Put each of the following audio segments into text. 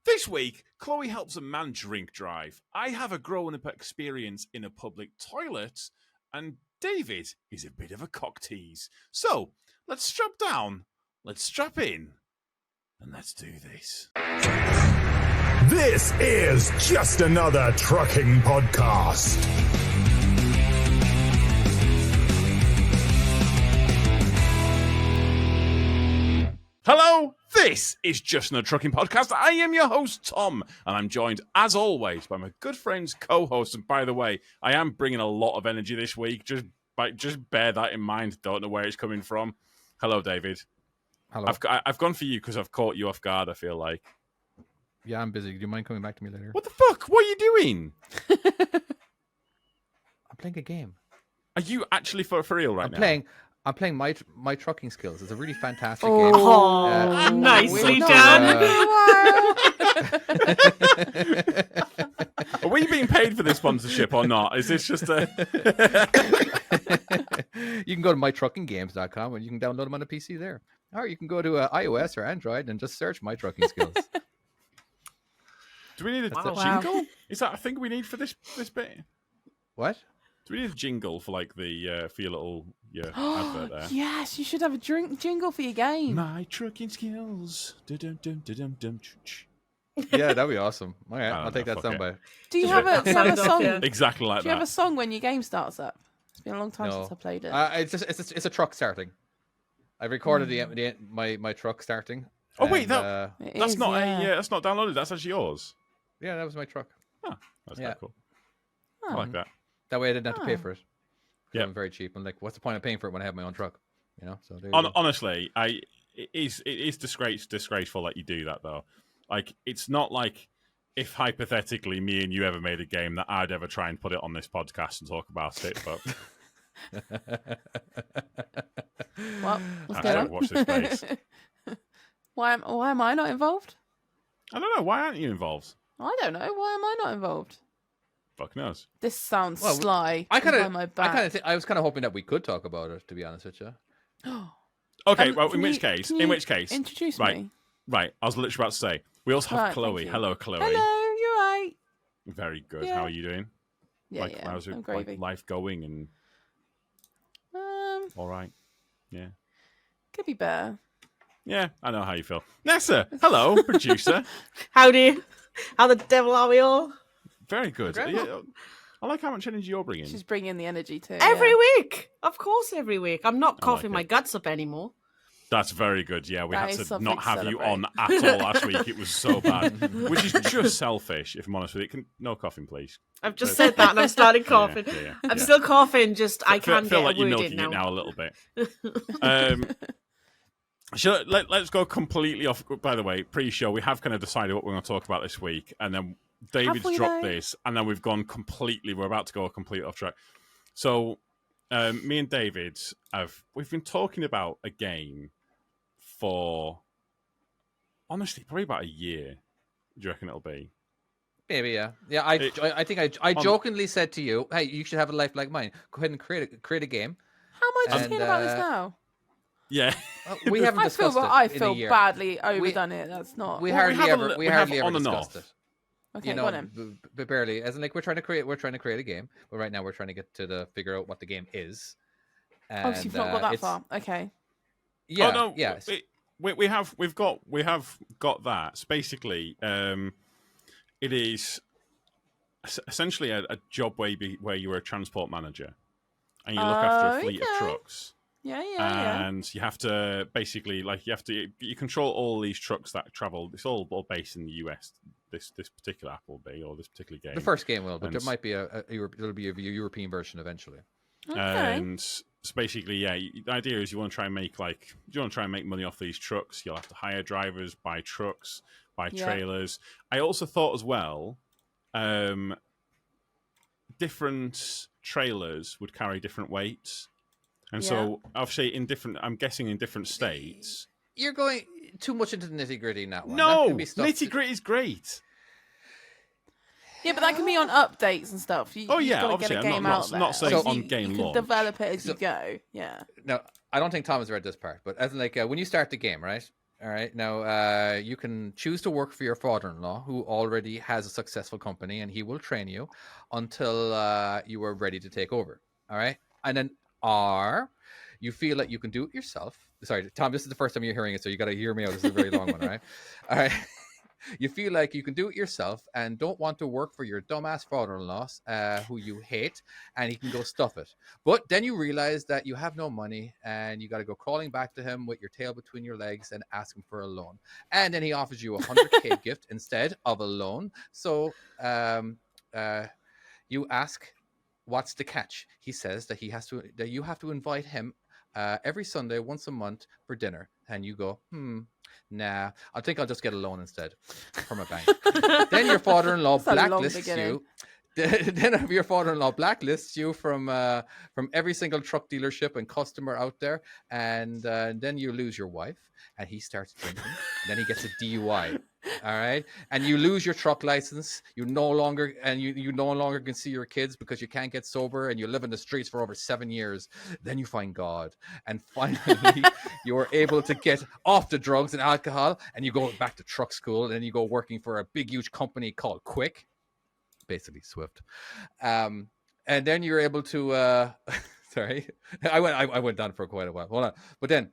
This week, Chloe helps a man drink drive. I have a growing-up experience in a public toilet, and David is a bit of a cock tease. So, let's strap down, let's strap in, and let's do this. This is just another trucking podcast. Hello, this is Just Another Trucking Podcast. I am your host, Tom, and I'm joined, as always, by my good friend's co-host. And by the way, I am bringing a lot of energy this week. Just bear that in mind. Don't know where it's coming from. Hello, David. Hello. I've gone for you because I've caught you off guard, I feel like. Yeah, I'm busy. Do you mind coming back to me later? What the fuck? What are you doing? I'm playing a game. Are you actually for real right now? I'm playing my trucking skills. It's a really fantastic game. game. Oh, nicely done. Are we being paid for this sponsorship or not? Is this just a... You can go to mytruckinggames.com and you can download them on a PC there. Or you can go to iOS or Android and just search My Trucking Skills. Do we need a jingle? Is that a thing we need for this bit? What? Do we need a jingle for like the for your little advert there? Yes, you should have a jingle for your game. My trucking skills. Dum-dum-dum-dum-dum. Yeah, that'd be awesome. All right, I'll take that soundbite. Do you have a song? Exactly like that. Do you have a song when your game starts up? It's been a long time since I played it. It's a truck starting. I recorded my truck starting. Oh wait, that's is, not that's not downloaded. That's actually yours. Yeah, that was my truck. Oh, that's quite cool. I like that. That way I didn't have to pay for it. Yeah, I'm very cheap. I'm like, what's the point of paying for it when I have my own truck? You know. So honestly, it is disgraceful that you do that though. Like, it's not like if hypothetically me and you ever made a game that I'd ever try and put it on this podcast and talk about it. But well, let's go on. Watch this space. Why am I not involved? I don't know. Why aren't you involved? I don't know. Why am I not involved? Fuck knows. This sounds sly. I was kind of hoping that we could talk about it. To be honest with you. Okay. Well, in which case, introduce me. Right. I was literally about to say we also have Chloe. Hello, Chloe. Hello. You're right. Very good. Yeah. How are you doing? Yeah, How's it, life going? And all right. Yeah. Could be better. Yeah, I know how you feel. Nessa, hello, producer. Howdy. How the devil are we all? Very good. Yeah, I like how much energy you're bringing. She's bringing the energy too. Every week. Of course, every week. I'm not coughing my it. guts up anymore. That's very good. Yeah, we had to not have you celebrate. on at all last week. It was so bad, which is just selfish, if I'm honest with you. No coughing, please. I've just said that and I'm starting coughing. I'm still coughing, just I can't feel get like a you're word milking in it now. now a little bit. Let's go completely off. By the way, pre-show, we have kind of decided what we're going to talk about this week, and then David's dropped this, and then we've gone completely. We're about to go completely off track. So, me and David we've been talking about a game for honestly probably about a year. Do you reckon it'll be? Maybe, yeah. I think I jokingly said to you, "Hey, you should have a life like mine. Go ahead and create a game." How am I just hearing about this now? Yeah, we haven't discussed it. I feel badly overdone it. That's not. We hardly ever discussed it. Okay, you know, but barely. As in, like, we're trying to create a game, but right now we're trying to get to figure out what the game is. And, so you've not got that far. Okay. Yeah. Oh, no, yes. We have got that. So basically, it is essentially a job where you were a transport manager, and you look after a fleet of trucks. Yeah. And you have to basically you control all these trucks that travel. It's all based in the US. This particular app will be, or this particular game. The first game will, but there might be there'll be a European version eventually. Okay. And so basically, the idea is you want to try and make money off these trucks. You'll have to hire drivers, buy trucks, buy trailers. I also thought as well, different trailers would carry different weights. And so, obviously, I'm guessing in different states. You're going too much into the nitty gritty in that one. No, nitty gritty is great. Yeah, but that can be on updates and stuff. Obviously, I'm not saying on game launch. You can develop it as you go. Yeah. No, I don't think Tom has read this part, but as in, like, when you start the game, right? All right. Now, you can choose to work for your father-in-law, who already has a successful company, and he will train you until you are ready to take over. All right. And then, or you feel like you can do it yourself. Sorry, Tom, this is the first time you're hearing it, so you got to hear me out. This is a very long one. All right. All right. You feel like you can do it yourself and don't want to work for your dumbass father-in-law, who you hate, and he can go stuff it. But then you realize that you have no money and you got to go crawling back to him with your tail between your legs and ask him for a loan. And then he offers you a 100K gift instead of a loan. So you ask, what's the catch? He says that you have to invite him every Sunday, once a month for dinner. And you go, nah, I think I'll just get a loan instead from a bank. Then your father-in-law blacklists you. Then your father-in-law blacklists you from every single truck dealership and customer out there, and then you lose your wife, and he starts drinking. And then he gets a DUI. All right, and you lose your truck license. You no longer can see your kids because you can't get sober, and you live in the streets for over 7 years. Then you find God, and finally you are able to get off the drugs and alcohol, and you go back to truck school, and then you go working for a big, huge company called Quick, basically Swift, and then you're able to. Sorry, I went down for quite a while. Hold on, but then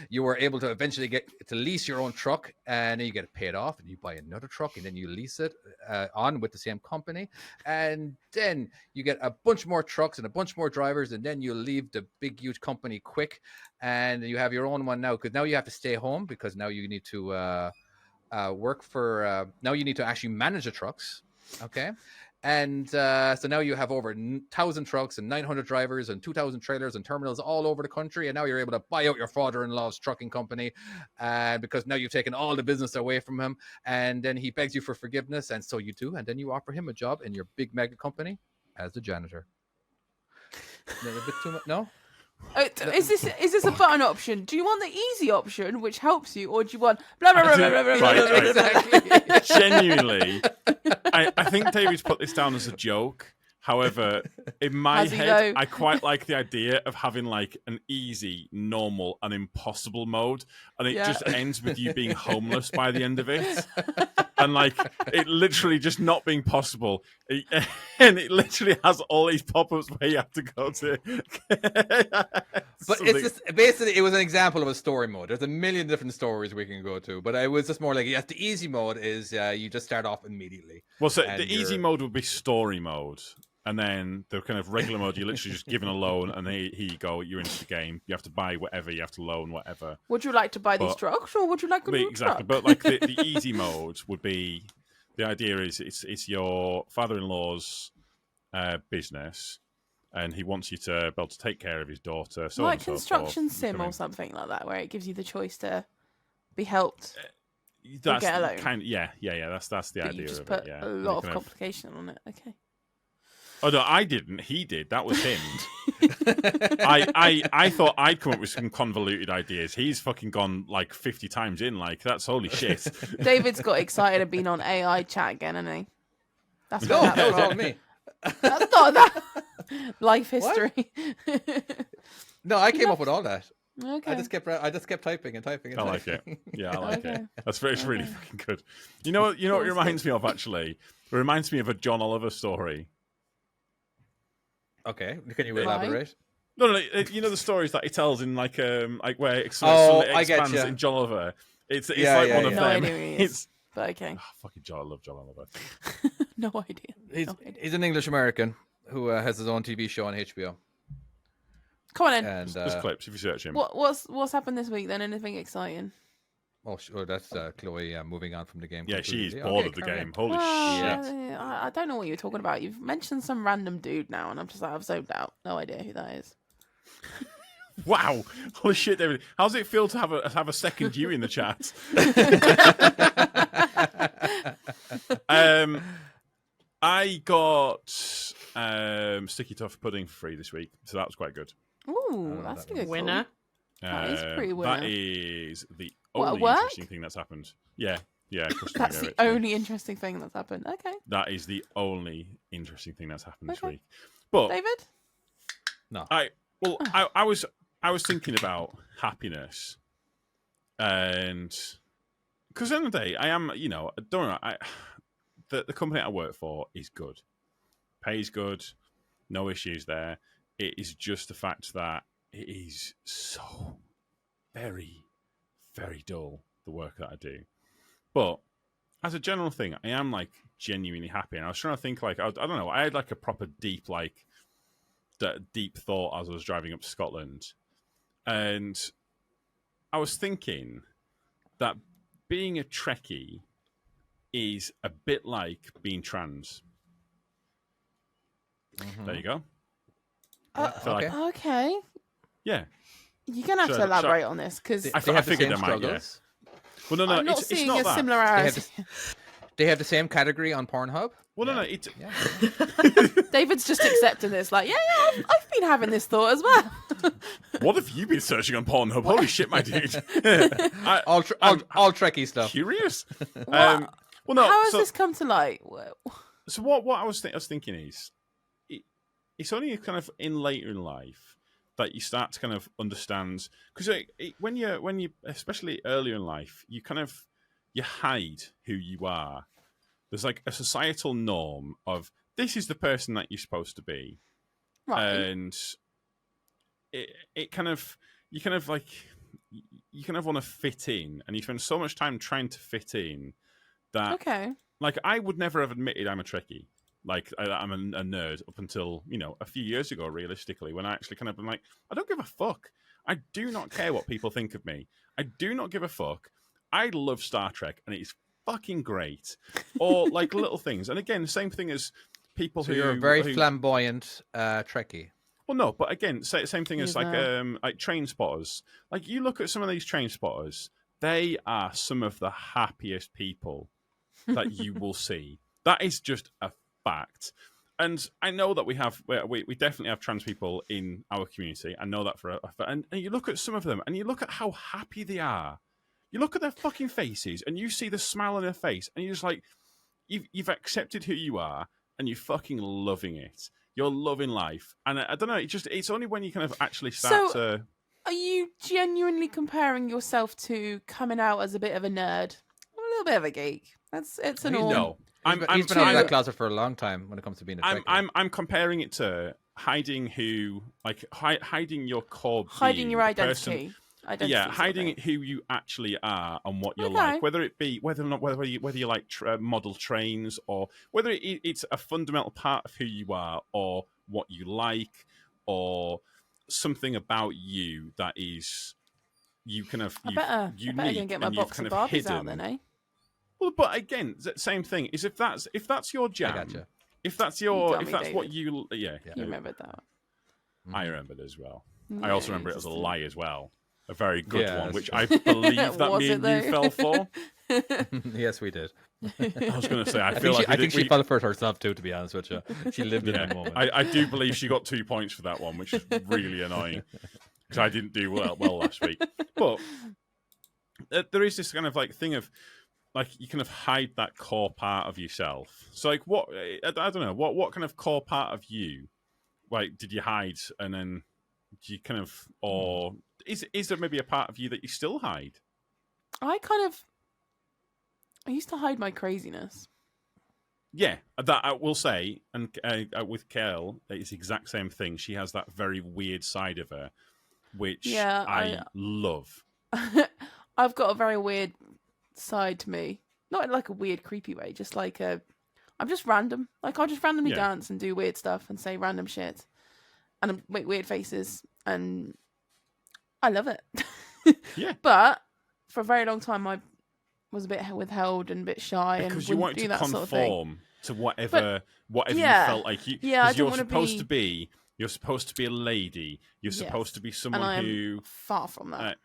you were able to eventually get to lease your own truck, and then you get it paid off, and you buy another truck, and then you lease it on with the same company, and then you get a bunch more trucks and a bunch more drivers, and then you leave the big, huge company Quick, and you have your own one now, because now you have to stay home because now you need to work for. Now you need to actually manage the trucks, okay? And so now you have over 1,000 trucks and 900 drivers and 2,000 trailers and terminals all over the country. And now you're able to buy out your father-in-law's trucking company because now you've taken all the business away from him. And then he begs you for forgiveness. And so you do. And then you offer him a job in your big mega company as the janitor. A bit too much? No? Is this a button option? Do you want the easy option, which helps you, or do you want blah blah blah blah blah blah? Right. Exactly. Genuinely, I think David's put this down as a joke. However, in my head, I quite like the idea of having like an easy, normal, and impossible mode, and it just ends with you being homeless by the end of it. And like it literally just not being possible, and it literally has all these pop-ups where you have to go to. But it's just basically it was an example of a story mode. There's a million different stories we can go to, but it was just more like the easy mode is you just start off immediately. Well, so the easy mode would be story mode. And then the kind of regular mode, you're literally just given a loan, and here you go, you're into the game. You have to buy whatever, you have to loan whatever. Would you like to buy these trucks, or would you like a new exactly, truck? But like the easy mode would be, the idea is it's your father-in-law's business, and he wants you to be able to take care of his daughter. So like construction sim or something like that, where it gives you the choice to be helped. That's get a loan. kind of, yeah. That's the idea You just of put it. Yeah, a lot of complication on it. Okay. Oh no, I didn't. He did. That was him. I thought I'd come up with some convoluted ideas. He's fucking gone like 50 times in. Like that's holy shit. David's got excited and been on AI chat again, hasn't he? That's that was all me. That's not that. Life history. No, I came up with all that. Okay. I just kept typing and typing and like typing. it. Yeah, I like it. It's really fucking good. You know what it reminds me of actually? It reminds me of a John Oliver story. Okay, can you elaborate? No. You know the stories that he tells in like where it expands in John Oliver. It's like one of them. It's but okay. Oh, fucking John, I love John Oliver. No idea. He's an English American who has his own TV show on HBO. Come on in. And there's clips if you search him. What's happened this week then? Anything exciting? Oh, sure. That's Chloe moving on from the game. Yeah, she's bored of the game. Holy shit. I don't know what you're talking about. You've mentioned some random dude now, and I'm just like, I've zoned out. No idea who that is. Wow. Holy shit, David. How does it feel to have a second you in the chat? I got sticky toffee pudding for free this week, so that was quite good. Ooh, that's a good winner. That is pretty winner. That is the only interesting thing that's happened. Yeah. That's the only interesting thing that's happened. Okay. That is the only interesting thing that's happened this week. But David? No. I was thinking about happiness, And because at the end of the day, I am, don't know, the company I work for is good. Pays good, no issues there. It is just the fact that it is so very, very dull, the work that I do. But as a general thing, I am like genuinely happy. And I was trying to think like, I don't know, I had like a proper deep thought as I was driving up to Scotland. And I was thinking that being a Trekkie is a bit like being trans. Mm-hmm. There you go. Okay. Yeah. You're going to have to elaborate on this because I figured they might, yeah. Well, no, I'm not seeing it's not a that. similarity. They have the same category on Pornhub? Well, no, it's... Yeah. David's just accepting this, like, I've been having this thought as well. What have you been searching on Pornhub? Holy shit, my dude. all Trekkie stuff. Curious. Well, no. How has this come to light? So what I was thinking is, it's only kind of later in life that you start to kind of understand, because when you especially earlier in life, you hide who you are. There's like a societal norm of this is the person that you're supposed to be, right? And it kind of you kind of want to fit in, and you spend so much time trying to fit in that like I would never have admitted I'm a Trekkie. Like I'm a nerd up until a few years ago, realistically, when I actually kind of been like, I don't give a fuck. I do not care what people think of me. I do not give a fuck. I love Star Trek, and it's fucking great. Or like little things, and again, the same thing as people who you're a very flamboyant Trekkie. Well, no, but again, same thing as like train spotters. Like you look at some of these train spotters, they are some of the happiest people that you will see. That is just a fact. And I know that we definitely have trans people in our community. I know that and you look at some of them and you look at how happy they are. You look at their fucking faces and you see the smile on their face and you're just like, you've accepted who you are and you're fucking loving it. You're loving life. And I don't know, it's only when you kind of actually start to... Are you genuinely comparing yourself to coming out as a bit of a nerd? A little bit of a geek. It's an all. No. He's been out of that closet for a long time when it comes to being a Trekkie. I'm comparing it to hiding hiding your core being, hiding your identity. Hiding who you actually are and what you're like, whether you like model trains or whether it's a fundamental part of who you are or what you like or something about you that is unique I better get my box of Barbies hidden. out then, eh? Well, but again, same thing is if that's your jam, gotcha. if that's David. what you You remembered that. I remembered as well. Yeah, I also remember it as a lie as well. A very good one, which I believe that me and you fell for. Yes, we did. I was going to say, I think she fell for it herself too, to be honest with you. She lived in that moment. I do believe she got 2 points for that one, which is really annoying because I didn't do well last week. But there is this kind of like thing of like you kind of hide that core part of yourself. So like what I don't know what kind of core part of you like did you hide, and then do you kind of or is there maybe a part of you that you still hide? I used to hide my craziness. Yeah, that I will say, and with Kel, it's the exact same thing. She has that very weird side of her, which I love. I've got a very weird side to me, not in like a weird, creepy way. Just like I'm just random. Like I'll just randomly dance and do weird stuff and say random shit, and make weird faces, and I love it. Yeah, but for a very long time, I was a bit withheld and a bit shy, because and you wouldn't wanted do that to sort of thing. conform to whatever you felt like you. Yeah, I you're supposed to be. You're supposed to be a lady. You're supposed to be someone and I am who far from that.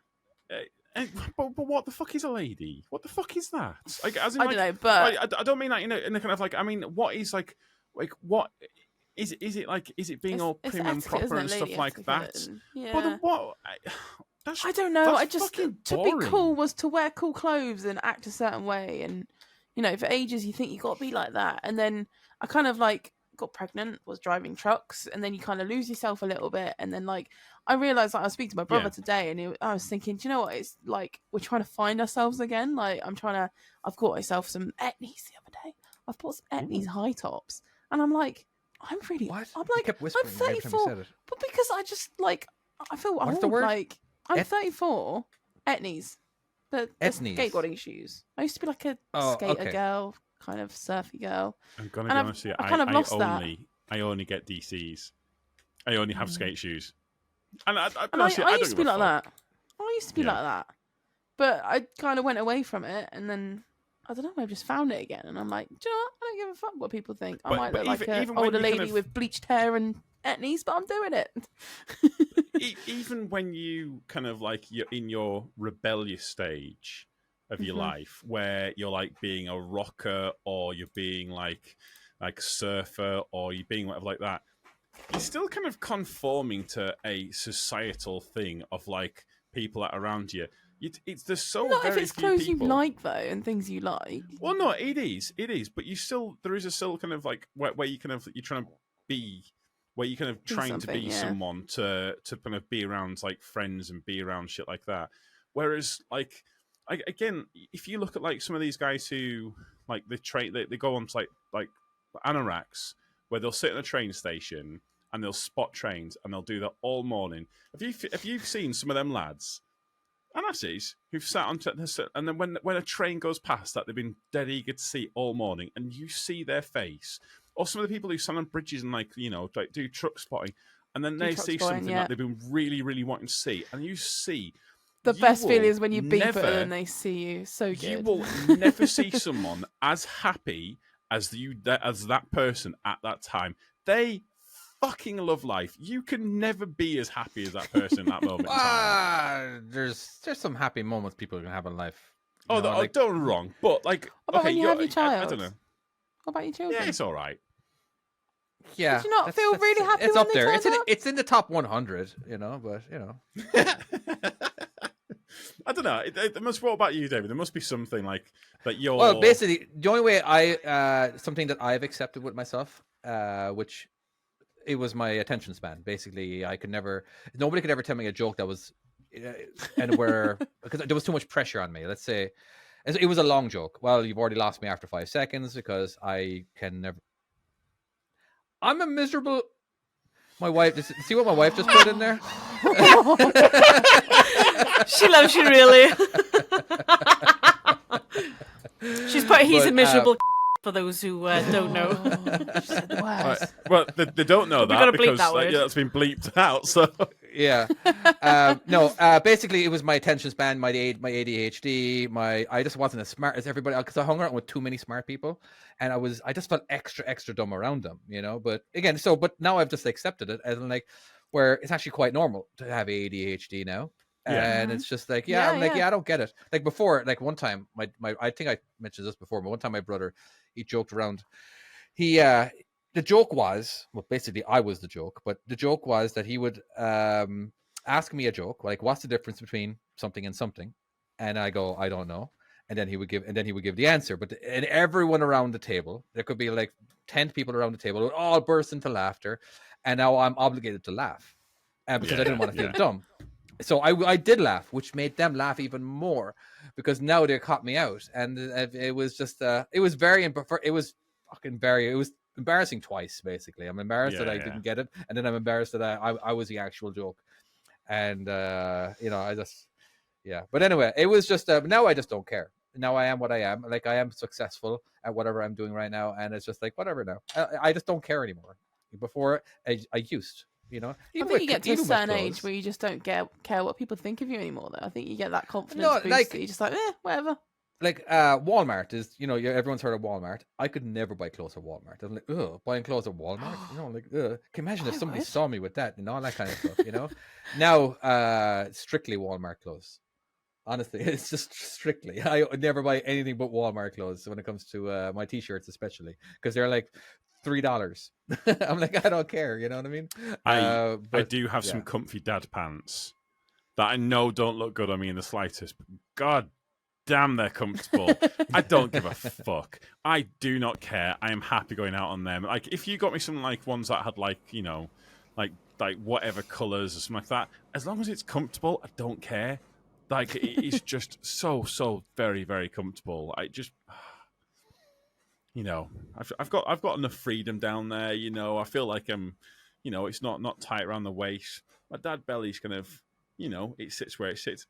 But what the fuck is a lady? What the fuck is that? Like, as in, I don't know, but I don't mean that in a kind of like. I mean, what is like what is it? Is it like? Is it being all prim and proper and stuff like that? Yeah. But what? I don't know. I just to be cool was to wear cool clothes and act a certain way, and for ages you think you got to be like that, and then I kind of like got pregnant, was driving trucks, and then you kind of lose yourself a little bit. And then like I realized, like I was speaking to my brother today, and I was thinking, do you know what? It's like we're trying to find ourselves again. Like I've got myself some etnies the other day. I've bought some etnies high tops, and I'm like, I'm really, What? I'm You like, kept I'm whispering every time you 34, said it. but because I just like I feel What's old. the word? Like I'm 34. Etnies. The Etnies. skateboarding shoes. I used to be like a skater girl, kind of surfy girl. I'm gonna be honest with you. I only get DCs. I only have skate shoes. And I used to be like that. I used to be like that. But I kind of went away from it, and then I don't know. I just found it again, and I'm like, do you know what? I don't give a fuck what people think. I might look like an older lady with bleached hair and etnies, but I'm doing it. Even when you kind of like you're in your rebellious stage of your life, where you're like being a rocker, or you're being like a surfer, or you're being whatever like that, you're still kind of conforming to a societal thing of like people that are around you. There's so not very if it's few clothes people. you like though, and things you like. Well, no, it is, but there is a still kind of like where you kind of you're trying to be. Where you're kind of trying to be someone to kind of be around like friends and be around shit like that. Whereas like again, if you look at like some of these guys who like they go on to like anoraks, where they'll sit in a train station and they'll spot trains and they'll do that all morning. Have you seen some of them lads and lassies who've sat on and then when a train goes past that they've been dead eager to see all morning, and you see their face. Or some of the people who stand on bridges and like do truck spotting, and then they see something that they've been really, really wanting to see, and you see the best feeling is when you beep it and they see you. So good. You will never see someone as happy as that person at that time. They fucking love life. You can never be as happy as that person at that moment in time. There's some happy moments people can have in life. Don't get me wrong, but like, what about when you have your child? I don't know. What about your children? Yeah, it's all right. Yeah, did you not feel really happy? It's when up there. Up? It's in the top 100, but I don't know. What about you, David? There must be something like that. Well, basically, the only way something that I've accepted with myself, which it was my attention span. Basically, nobody could ever tell me a joke that was anywhere because there was too much pressure on me. Let's say it was a long joke. Well, you've already lost me after 5 seconds because I can never. I'm a miserable. My wife. See what my wife just put in there? She loves you, really. She's put. He's a miserable. For those who don't know. Right. Well, they don't know that because that's been bleeped out. So yeah, no. Basically, it was my attention span, my ADHD. I just wasn't as smart as everybody because I hung around with too many smart people, and I just felt extra dumb around them, But again, but now I've just accepted it as like where it's actually quite normal to have ADHD now. Yeah. And it's just like, I don't get it. Like before, like one time, my I think I mentioned this before, but one time my brother, he joked around. The joke was, well, basically I was the joke, but the joke was that he would ask me a joke, like, what's the difference between something and something? And I go, I don't know. And then he would give the answer. And everyone around the table, there could be like 10 people around the table, would all burst into laughter. And now I'm obligated to laugh because I didn't want to feel dumb. So I did laugh, which made them laugh even more because now they caught me out, and it was just it was embarrassing twice. Basically, I'm embarrassed that I didn't get it, and then I'm embarrassed that I was the actual joke, and I just But anyway, it was just now I just don't care. Now I am what I am. Like I am successful at whatever I'm doing right now, and it's just like whatever now. I just don't care anymore. Before I used. I think you get to a certain age where you just don't care what people think of you anymore, though. I think you get that confidence boost that you're just like, whatever. Like Walmart is, everyone's heard of Walmart. I could never buy clothes at Walmart. I'm like, buying clothes at Walmart? Can you imagine if somebody saw me with that and all that kind of stuff, Now, strictly Walmart clothes. Honestly, it's just strictly. I would never buy anything but Walmart clothes when it comes to my T-shirts, especially because they're like $3. I'm like, I don't care. You know what I mean? I do have some comfy dad pants that I know don't look good on me in the slightest. But God damn, they're comfortable. I don't give a fuck. I do not care. I am happy going out on them. Like, if you got me some like ones that had like, you know, like whatever colours or something like that, as long as it's comfortable, I don't care. Like, it's just so very, very comfortable. I just, you know, I've got enough freedom down there. You know, I feel like I'm, you know, it's not tight around the waist. My dad belly's kind of, you know, it sits where it sits.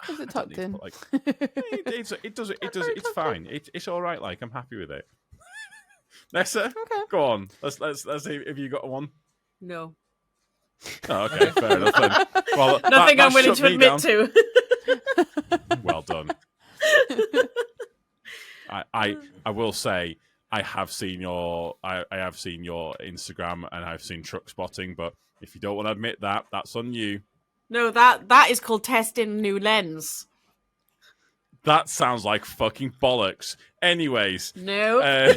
Is it tucked in? It's fine. It's all right. Like, I'm happy with it. Nessa, Okay. go on. Let's see if you got one. No. Oh, okay, fair enough then. Well, Nothing that I'm willing shut to me admit down. to. Well done. I will say I have seen your Instagram and I've seen truck spotting, but if you don't want to admit that, that's on you. No, that is called testing a new lens. That sounds like fucking bollocks. Anyways. No. Uh,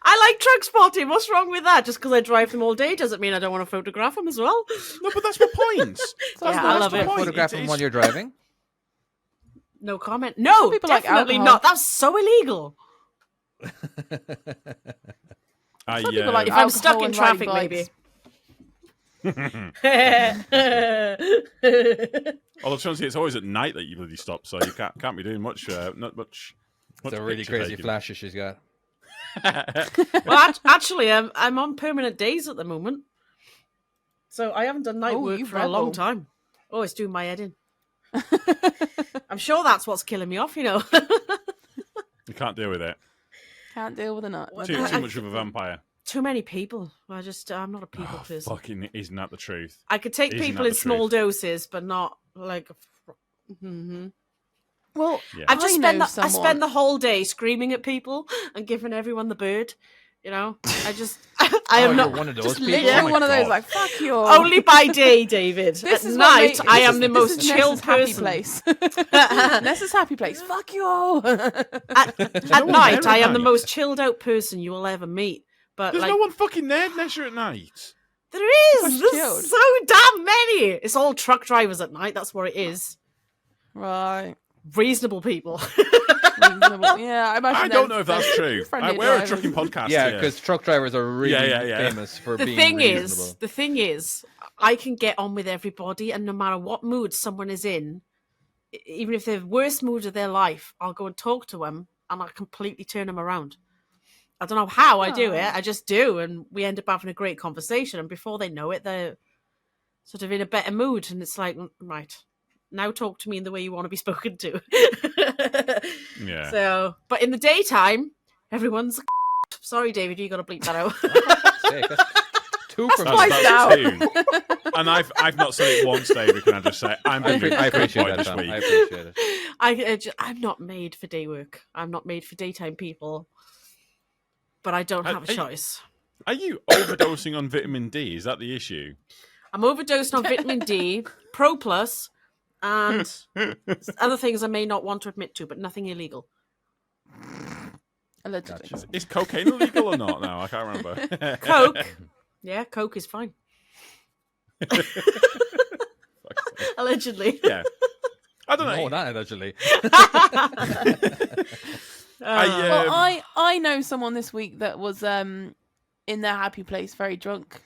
I like truck spotting. What's wrong with that? Just because I drive them all day doesn't mean I don't want to photograph them as well. No, but that's my point. I love it. Photograph them while you're driving. No comment. No, people like definitely alcohol. not. That's so illegal. I, Some people like If I'm stuck alcohol in and traffic, riding maybe. although honestly, it's always at night that you bloody stop, so you can't be doing much. Not much. It's a really picture crazy taking. flashes she's got. Well, actually, I'm on permanent days at the moment, so I haven't done night Oh, work you for a long rebel. time. Oh, it's doing my head in. I'm sure that's what's killing me off. You know. You can't deal with it. Can't deal with a nut. What? Too much of a vampire. Too many people. I'm not a people person. Fucking, isn't that the truth? I could take Isn't people that in the small truth? doses, but not like. Mm-hmm. Well, Yeah. I just know I spend the whole day screaming at people and giving everyone the bird. You know, I am not You're one of those just people. literally Oh my one of those God. like fuck you. only by day, David. This At is night, I am the this most is chill Nessa's happy person. place. Nessa's happy place. Fuck you all. At one night, there I at am the night. most chilled out person you will ever meet. But There's like, no one fucking there, Nessa, at night. there is. That's There's chilled. so damn many. It's all truck drivers at night. That's what it is. Right. Reasonable people. Reasonable. Yeah, I imagine. I don't know if that's true. friendly We're a drivers. trucking podcast. Yeah, here. because truck drivers are really Yeah. famous for the being thing reasonable. the thing is, I can get on with everybody, and no matter what mood someone is in, even if they're the worst mood of their life, I'll go and talk to them, and I'll completely turn them around. I don't know how I do it. I just do, and we end up having a great conversation. And before they know it, they're sort of in a better mood, and it's like, right, now talk to me in the way you want to be spoken to. Yeah. So, but in the daytime, everyone's sorry, David, you got to bleep that out. Sake, that's two from twice me. now. Two. And I've not said it once, David. Can I just say I'm I, being I a good appreciate boy that, this Tom. week. I appreciate it. I'm not made for day work. I'm not made for daytime people. But I don't have a choice. Are you overdosing on vitamin D? Is that the issue? I'm overdosing on vitamin D, Pro Plus, and other things I may not want to admit to, but nothing illegal. Allegedly. Gotcha. Is cocaine illegal or not now? I can't remember. Coke. Yeah, Coke is fine. Allegedly. Yeah. I don't know. No, not allegedly. Well, I know someone this week that was in their happy place, very drunk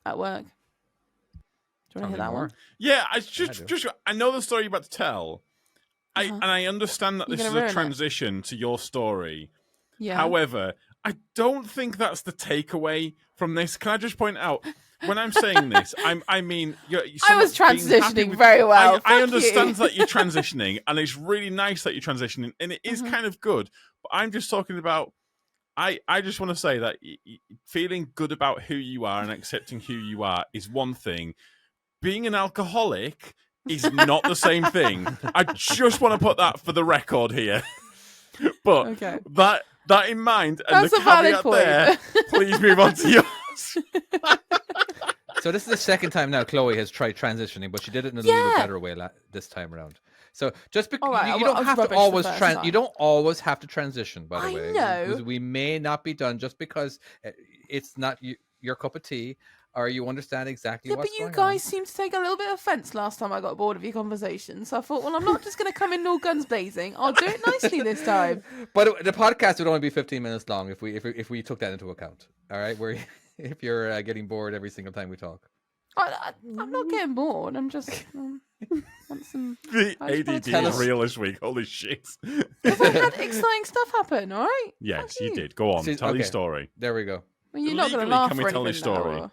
at work. Do you want to hear that one? Yeah, I I know the story you're about to tell. And I understand that You're this is gonna a ruin it. transition to your story. Yeah. However, I don't think that's the takeaway from this. Can I just point out, when I'm saying this, I mean, I was transitioning very well. I Fuck understand you. that you're transitioning, and it's really nice that you're transitioning, and it is kind of good. But I'm just talking about. I just want to say that feeling good about who you are and accepting who you are is one thing. Being an alcoholic is not the same thing. I just want to put that for the record here. But Okay. that in mind, and That's the a valid caveat point. there, please move on to yours. So this is the second time now Chloe has tried transitioning, but she did it in a little bit Yeah. better way this time around. So just because All right, you I don't was have rubbish to the always first time. you don't always have to transition. By the I way, know. we may not be done just because it's not your cup of tea. or you understand exactly Yeah, what's but you going guys on. seemed to take a little bit of offence last time I got bored of your conversation. So I thought, well, I'm not just going to come in all guns blazing. I'll do it nicely this time. But the podcast would only be 15 minutes long if we took that into account. All right, where if you're getting bored every single time we talk. I'm not getting bored. I'm just want some. The I just wanna ADD tell is us. real this week. Holy shit. Because I had exciting stuff happen. All right. Yes, Fuck you did. Go on. See, Tell your okay. story. There we go. Well, you're not going to Legally, laugh can we or tell this anything now, story? or-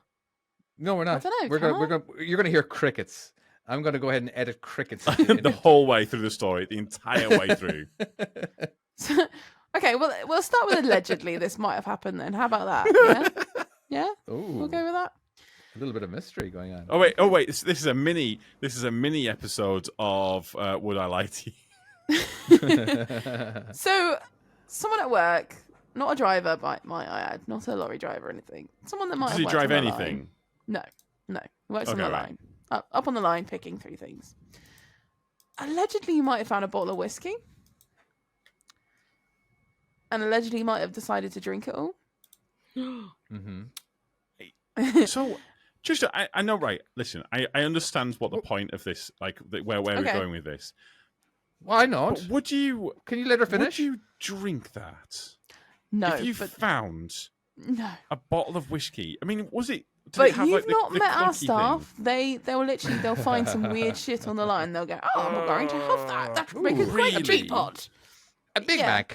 No, we're not. I don't know, We're can gonna you're gonna hear crickets. I'm gonna go ahead and edit crickets. The whole way through the story, the entire way through. Okay, well, we'll start with allegedly. This might have happened. Then, how about that? Yeah, yeah, we'll Ooh, go with that. a little bit of mystery going on. Oh wait. This is a mini episode of Would I Lie to You? So, someone at work, not a driver, might I add, not a lorry driver or anything. Someone that might Does have he worked drive on the anything? line. No, he works on Okay, the right. line, up on the line, picking through things. Allegedly, he might have found a bottle of whiskey, and allegedly, he might have decided to drink it all. Mm-hmm. So, just I know, right? Listen, I understand what the point of this, like where we're Okay. going with this. Why not? But would you Can you let her finish? Would you drink that? No, if you but found no. a bottle of whiskey, I mean, was it? Did But it have, you've like, not the met our clunky staff. They'll find some weird shit on the line. They'll go, "Oh, I'm not going to have that. That would make a Ooh, great really? teapot." A Big Yeah. Mac.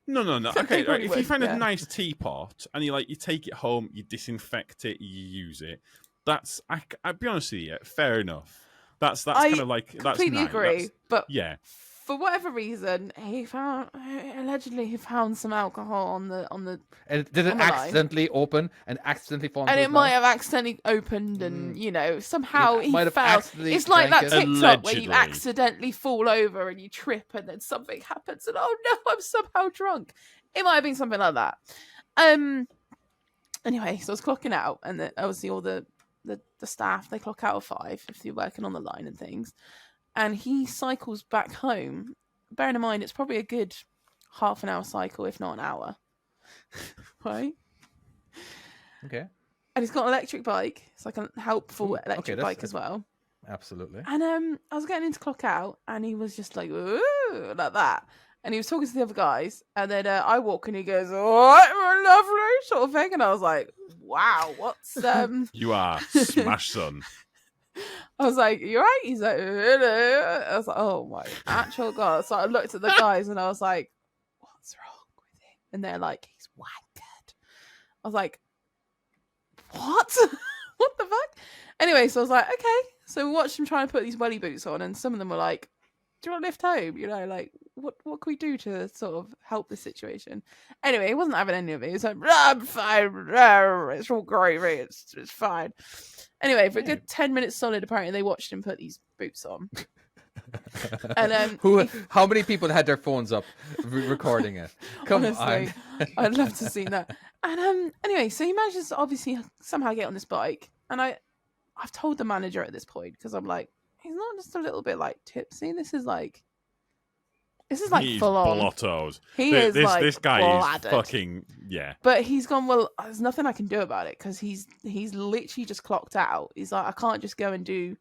thing? No. They Okay, right, probably if you would, find yeah. a nice teapot and you take it home, you disinfect it, you use it. I'll be honest with you, fair enough. That's I kind of like that's completely nice. agree. That's- But yeah. for whatever reason, allegedly he found some alcohol on the, And did it On the line. accidentally open and accidentally fall into and his it might mouth? have accidentally opened, and somehow It he might have fell. accidentally It's like that drank it. TikTok where you Allegedly. accidentally fall over and you trip, and then something happens, and oh no, I'm somehow drunk. It might have been something like that. Anyway, so I was clocking out, and obviously all the staff, they clock out at 5 if you're working on the line and things. And he cycles back home. Bearing in mind, it's probably a good half an hour cycle, if not an hour. Right? Okay, And he's got an electric bike. It's like a helpful Ooh, electric okay, that's- bike as well. absolutely. And I was getting into clock out, and he was just like, ooh, like that. And he was talking to the other guys, and then I walk, and he goes, "All right, my lovely," sort of thing. And I was like, "Wow, what's You are smash son. I was like, "You right?" He's like, "Hello." I was like, "Oh my actual god!" So I looked at the guys, and I was like, "What's wrong with him?" And they're like, "He's wankered." I was like, "What? What the fuck?" Anyway, so I was like, "Okay." So we watched him trying to put these welly boots on, and some of them were like, "Do you want to lift home?" Like what can we do to sort of help this situation? Anyway, he wasn't having any of it. He was like, "I'm fine. It's all gravy. It's fine." Anyway, for a good 10 minutes solid, apparently they watched him put these boots on. And How many people had their phones up recording it? Come honestly, on. I'd love to see that. And anyway, so he manages to obviously somehow get on this bike, and I've told the manager at this point, because I'm like, he's not just a little bit like tipsy. This is like He's full on. blottoed. This guy bladdered. is fucking yeah. But he's gone, well, there's nothing I can do about it, because he's literally just clocked out. He's like, I can't just go and do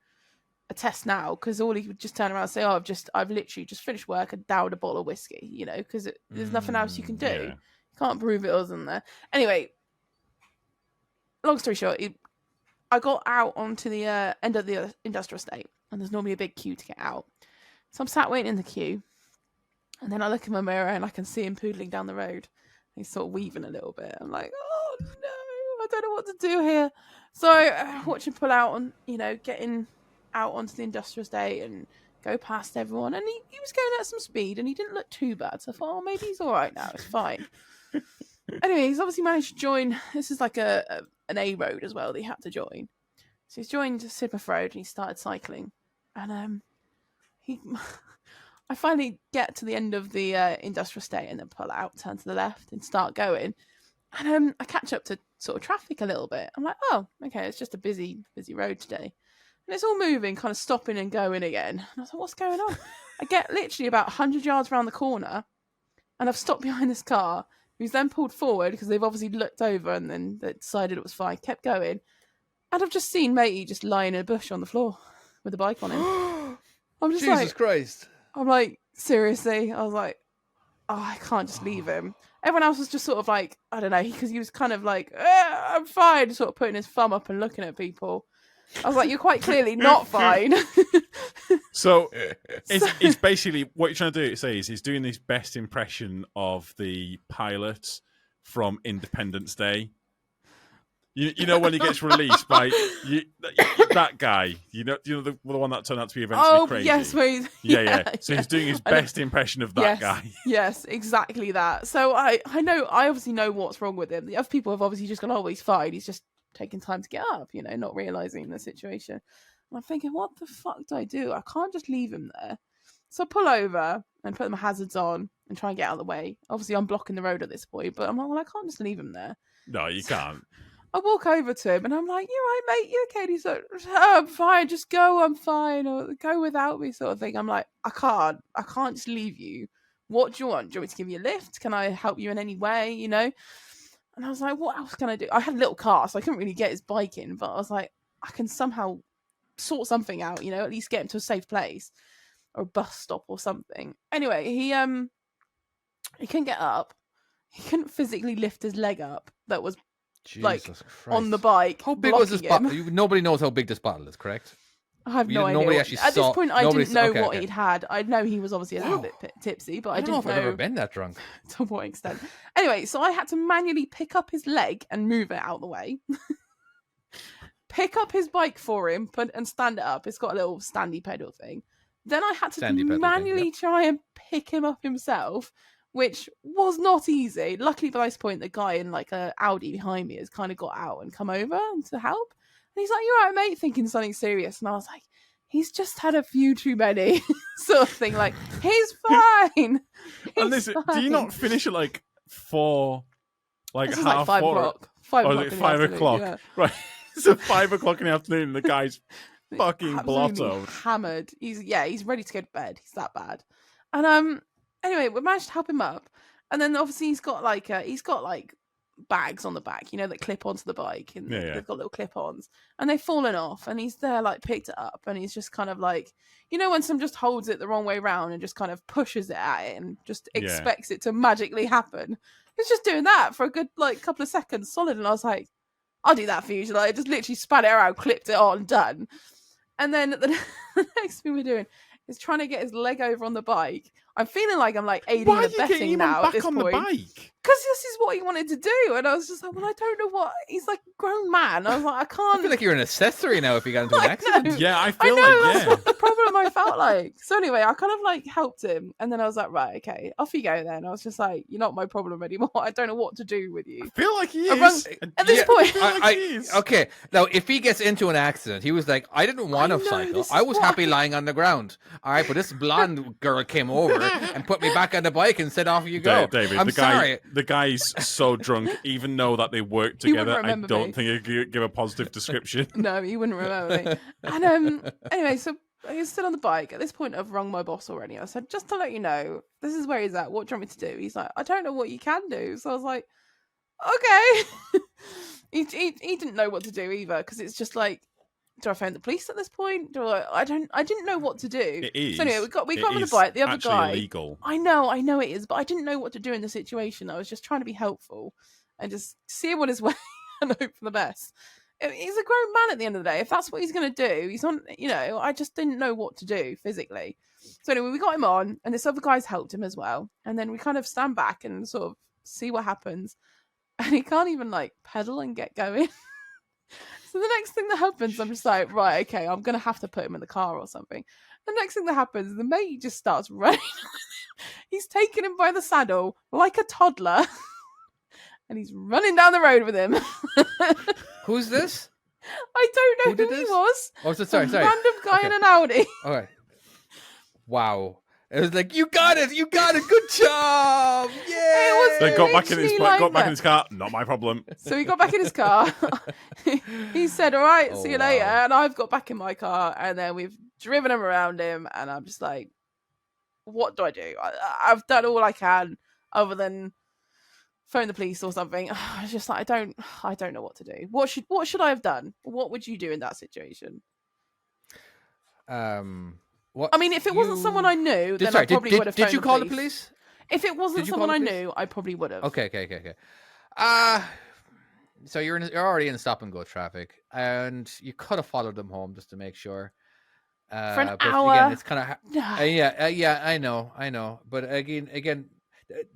a test now, because all he would just turn around and say, "Oh, I've literally just finished work and downed a bottle of whiskey," because there's nothing else you can do. Yeah. You can't prove it wasn't there. Anyway, long story short, I got out onto the end of the industrial estate, and there's normally a big queue to get out. So I'm sat waiting in the queue, and then I look in my mirror and I can see him poodling down the road. He's sort of weaving a little bit. I'm like, oh no, I don't know what to do here. So I watch him pull out and, getting out onto the industrial estate and go past everyone. And he was going at some speed, and he didn't look too bad. So I thought, oh, maybe he's all right now. It's fine. Anyway, he's obviously managed to join. This is like an A road as well that he had to join. So he's joined Sidmouth Road and he started cycling. And I finally get to the end of the industrial estate and then pull out, turn to the left and start going. And I catch up to sort of traffic a little bit. I'm like, oh, okay, it's just a busy road today. And it's all moving, kind of stopping and going again. And I was like, what's going on? I get literally about 100 yards around the corner, and I've stopped behind this car, who's then pulled forward because they've obviously looked over and then they decided it was fine, kept going. And I've just seen matey just lying in a bush on the floor with a bike on him. I'm just Jesus Christ. I'm like, seriously? I was like, oh, I can't just leave him. Everyone else was just sort of like, I don't know, because he was kind of like, I'm fine, sort of putting his thumb up and looking at people. I was like, you're quite clearly not fine. So it's basically what you're trying to say is he's doing this best impression of the pilot from Independence Day. You know when he gets released by that guy. You know the one that turned out to be eventually crazy. Yes, yeah. So he's doing his best impression of that guy. Yes, exactly that. So I obviously know what's wrong with him. The other people have obviously just gone, oh, he's fine. He's just taking time to get up, not realizing the situation. And I'm thinking, what the fuck do I do? I can't just leave him there. So I pull over and put my hazards on and try and get out of the way. Obviously, I'm blocking the road at this point, but I'm like, well, I can't just leave him there. No, you can't. I walk over to him and I'm like, you right, mate? You okay? And he's like, oh, I'm fine. Just go. I'm fine. Or go without me sort of thing. I'm like, I can't just leave you. What do you want? Do you want me to give you a lift? Can I help you in any way? And I was like, what else can I do? I had a little car, so I couldn't really get his bike in, but I was like, I can somehow sort something out, at least get him to a safe place or a bus stop or something. Anyway, he couldn't get up. He couldn't physically lift his leg up. That was Jesus Christ. On the bike. How big was this bottle? Nobody knows how big this bottle is, correct? I have no idea. Nobody actually At this point, I didn't know what okay. he'd had. I know he was obviously a little bit tipsy, but I didn't know if I've ever been that drunk. To what extent. Anyway, so I had to manually pick up his leg and move it out of the way. Pick up his bike for him and stand it up. It's got a little standy pedal thing. Then I had to manually try and pick him up himself, which was not easy. Luckily, by this point, the guy in like a Audi behind me has kind of got out and come over to help. And he's like, "You all right, mate?" Thinking something serious. And I was like, he's just had a few too many, sort of thing. Like, he's fine. And listen, do you not finish at like 4, like this half is like 5 4? o'clock. 5 o'clock. Is it 5 o'clock? Yeah. Right. So 5 o'clock in the afternoon, the guy's fucking Absolutely blottoed. Hammered. He's ready to go to bed. He's that bad. And anyway, we managed to help him up. And then obviously he's got like bags on the back, that clip onto the bike, and they've got little clip-ons, and they've fallen off, and he's there like picked it up, and he's just kind of like, when someone just holds it the wrong way around and just kind of pushes it at it and just expects it to magically happen. He's just doing that for a good like couple of seconds solid, and I was like, I'll do that for you. I just literally spat it around, clipped it on, done. And then the next thing we're doing is trying to get his leg over on the bike. I'm feeling like I'm like aiding and abetting now at this point. Why are you getting him back on the bike? Because this is what he wanted to do. And I was just like, well, I don't know what. He's like a grown man. I was like, I can't. I feel like you're an accessory now if you got into an accident. Yeah, I feel like, that's what the problem I felt like. So anyway, I kind of like helped him. And then I was like, right, okay, off you go then. I was just like, you're not my problem anymore. I don't know what to do with you. I feel like he is. At this point. Okay, now if he gets into an accident, he was like, I didn't want to cycle. I was happy lying on the ground. All right, but this blonde girl came over and put me back on the bike and said, off you go. David, I'm sorry. The guy's so drunk, even though that they work together, I don't think he'd give a positive description. No, he wouldn't remember me. And anyway, so he was still on the bike. At this point, I've rung my boss already. I said, just to let you know, this is where he's at. What do you want me to do? He's like, I don't know what you can do. So I was like, okay. he didn't know what to do either, because it's just like, do I phone the police at this point? I didn't know what to do. It is. So anyway, we got on the bike. The other guy. Illegal. I know it is, but I didn't know what to do in the situation. I was just trying to be helpful and just see him on his way and hope for the best. He's a grown man at the end of the day. If that's what he's going to do, he's on. I just didn't know what to do physically. So anyway, we got him on, and this other guy's helped him as well. And then we kind of stand back and sort of see what happens. And he can't even like pedal and get going. So the next thing that happens, I'm just like, right, okay, I'm going to have to put him in the car or something. The next thing that happens, the mate just starts running. He's taking him by the saddle like a toddler. And he's running down the road with him. Who's this? I don't know who he was. Oh, sorry. Random guy in an Audi. All right. Wow. It was like, you got it, good job, yeah. Then got back in his car. Not my problem. So he got back in his car. He said, "All right, see you later." And I've got back in my car, and then we've driven him around him, and I'm just like, "What do I do? I've done all I can, other than phone the police or something. It's just like I don't know what to do. What should I have done? What would you do in that situation? What I mean, if it wasn't someone I knew, then I probably would have. Did you call the the police? If it wasn't someone I knew, I probably would have. Okay. So you're already in stop and go traffic, and you could have followed them home just to make sure. For an but hour. Again, it's kind of yeah. I know. But again,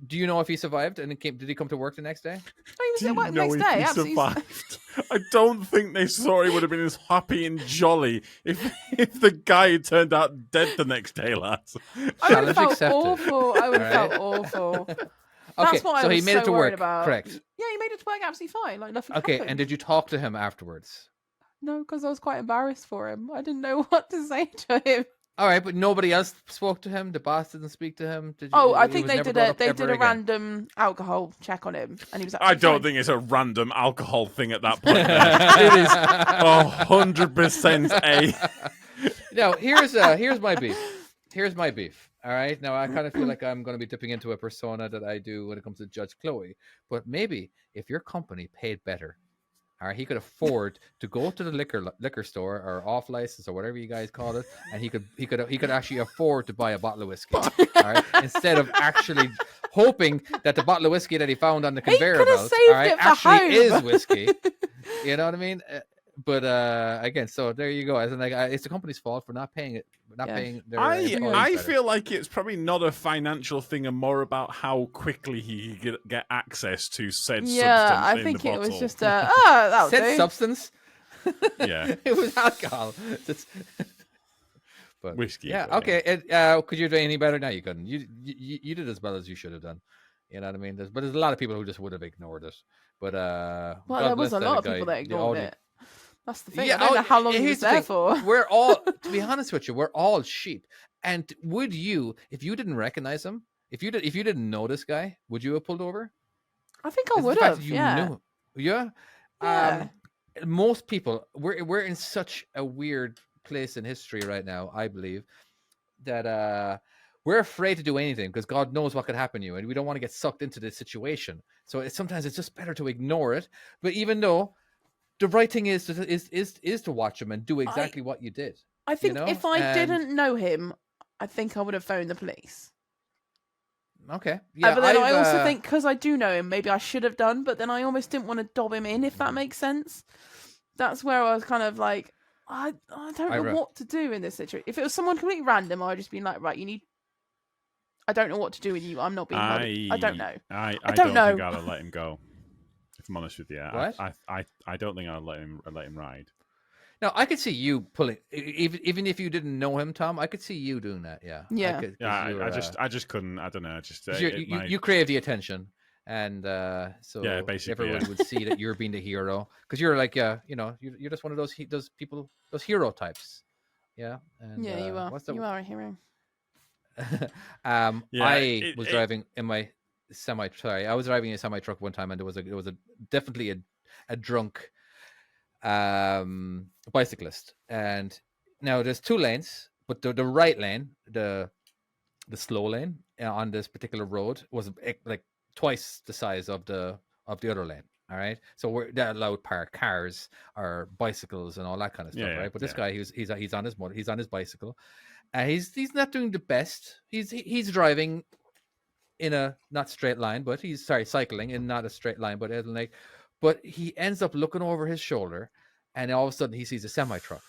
do you know if he survived and did he come to work the next day? Oh, he was at work the next if day. he Absolutely. survived. I don't think they saw he would have been as happy and jolly if the guy had turned out dead the next day, lads. I would have felt accepted. awful. I would have felt awful. That's what so I was he made it to worried work, about. correct? Yeah, he made it to work absolutely fine. Like nothing. Okay, happened. and did you talk to him afterwards? No, because I was quite embarrassed for him. I didn't know what to say to him. All right, but nobody else spoke to him. The boss didn't speak to him. I think they did a random alcohol check on him, and he was. I don't think it's a random alcohol thing at that point. It is 100% a. No, here's my beef. Here's my beef. All right. Now I kind of feel like I'm going to be dipping into a persona that I do when it comes to Judge Chloe. But maybe if your company paid better, all right, he could afford to go to the liquor store or off license or whatever you guys call it, and he could actually afford to buy a bottle of whiskey. All right, instead of actually hoping that the bottle of whiskey that he found on the conveyor belt, all right, actually is whiskey. You know what I mean? But again, so there you go. As in, like, it's the company's fault for not paying it. Paying their I feel like it's probably not a financial thing and more about how quickly he could get access to said substance. I think it was just that'll said do. substance. Yeah, it was alcohol. But whiskey. Yeah. But, okay. Could you do any better? No, you couldn't. You did as well as you should have done. You know what I mean? But there's a lot of people who just would have ignored it. But well, there was a lot of people that ignored it. That's the thing. Yeah, I don't know how long he was there for. We're all, to be honest with you, we're all sheep. And would you, if you didn't recognize him, if you didn't know this guy, would you have pulled over? I think I would have. Yeah. Yeah. Most people, we're in such a weird place in history right now. I believe that we're afraid to do anything because God knows what could happen to you, and we don't want to get sucked into this situation. So sometimes it's just better to ignore it. But even though the right thing is to watch him and do exactly what you did. I think if I didn't know him, I think I would have phoned the police. Okay. Yeah. But then I also think because I do know him, maybe I should have done. But then I almost didn't want to dob him in, if that makes sense. That's where I was kind of like, I don't know what to do in this situation. If it was someone completely random, I'd just been like, right, you need. I don't know what to do with you. I'm not being. I don't know. I don't know. Think I'd have let him go. If I'm honest with you, what? I don't think I'd let him ride. No, I could see you pulling, even if you didn't know him, Tom. I could see you doing that. Yeah. Yeah. I just couldn't. I don't know. Just you crave the attention, and so basically everybody would see that you're being the hero because you're like you're just one of those people, those hero types. Yeah. And, you are. You are a hero. I was driving in my semi. Sorry, I was driving a semi truck one time, and there was definitely a drunk bicyclist. And now there's two lanes, but the right lane, the slow lane on this particular road was like twice the size of the other lane. All right, so they're allowed park cars or bicycles and all that kind of stuff, right? But this guy, he's on his motor, he's on his bicycle. He's not doing the best. He's driving in a not straight line, but cycling in not a straight line, but he ends up looking over his shoulder, and all of a sudden he sees a semi truck.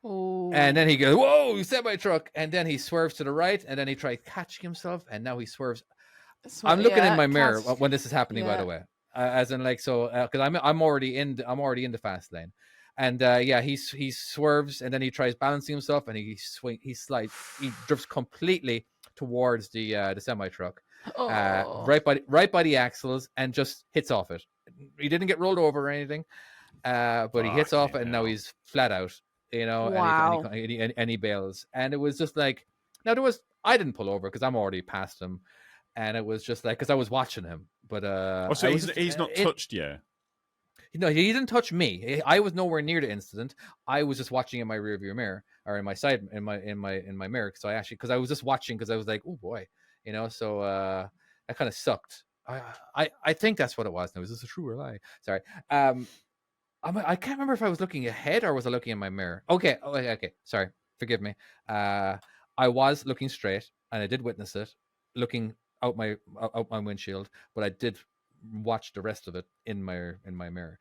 Oh. And then he goes, "Whoa, semi truck!" And then he swerves to the right, and then he tries catching himself, and now he swerves. I'm looking in my mirror when this is happening, by the way, as in because I'm already in the fast lane. And he swerves, and then he tries balancing himself, and he drifts completely towards the semi truck, right by the axles, and just hits off it. He didn't get rolled over or anything, but he hits off it, and now he's flat out, Wow. and he bails. And it was just like, I didn't pull over because I'm already past him, and it was just like because I was watching him, but so he's not touched yet. No, he didn't touch me. I was nowhere near the incident. I was just watching in my rearview mirror or in my side in my mirror. So because I was just watching because I was like, oh boy, so that kind of sucked. I think that's what it was. Now, is this a true or lie? Sorry. I can't remember if I was looking ahead or was I looking in my mirror. Okay. Okay. Sorry. Forgive me. I was looking straight, and I did witness it, looking out my windshield, but I did watch the rest of it in my mirror.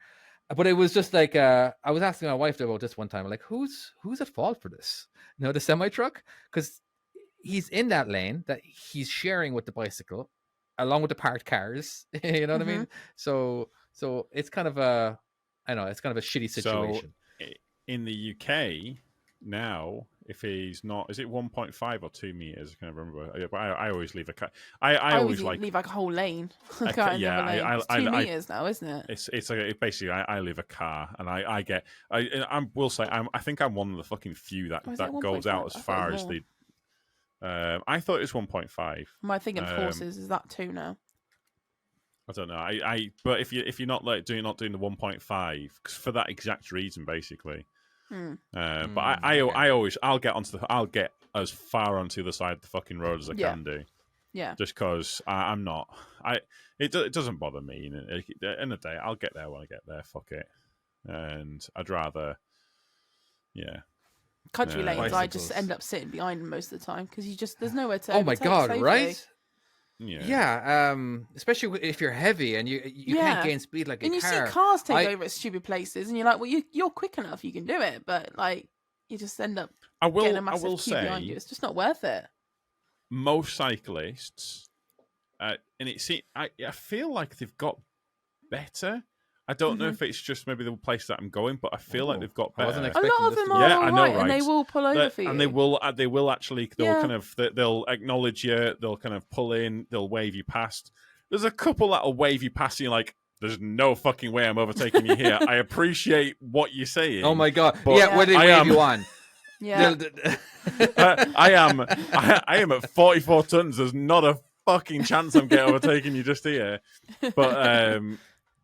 But it was just like I was asking my wife about this one time, like who's at fault for this? You know, the semi truck, because he's in that lane that he's sharing with the bicycle, along with the parked cars. You know what I mean? So it's kind of a, I know it's kind of a shitty situation. So in the UK now, if he's not, is it 1.5 or 2 meters? I can't remember. But I always leave a car. I always like leave like a whole lane. Yeah, it's 2 meters now, isn't it? It's like basically I leave a car, and I will say I think I'm one of the fucking few that goes out as far as the. I thought it was 1.5. Am I thinking of horses? Is that 2 now? I don't know. But if you're not like doing the 1.5 for that exact reason, basically. But I'll get as far onto the side of the fucking road as I can do. Yeah. Just because I'm not. It doesn't bother me. At the end of the day, I'll get there when I get there. Fuck it. And I'd rather. Yeah. Country lanes, bicycles. I just end up sitting behind them most of the time because there's nowhere to. Oh my god! safely. Right? Yeah. Especially if you're heavy and you can't gain speed like a car. And you see cars take over at stupid places, and you're like, well, you're quick enough, you can do it, but like you just end up getting a massive queue behind you. It's just not worth it. Most cyclists, and I feel like they've got better. I don't know if it's just maybe the place that I'm going, but I feel like they've got better. A lot of them are I know, right? And they will pull over for you. And they will actually, they'll acknowledge you, they'll kind of pull in, they'll wave you past. There's a couple that'll wave you past, and you're like, there's no fucking way I'm overtaking you here. I appreciate what you're saying. Oh my god. Where they wave you on? Yeah. I am at 44 tons. There's not a fucking chance I'm getting overtaking you just here. But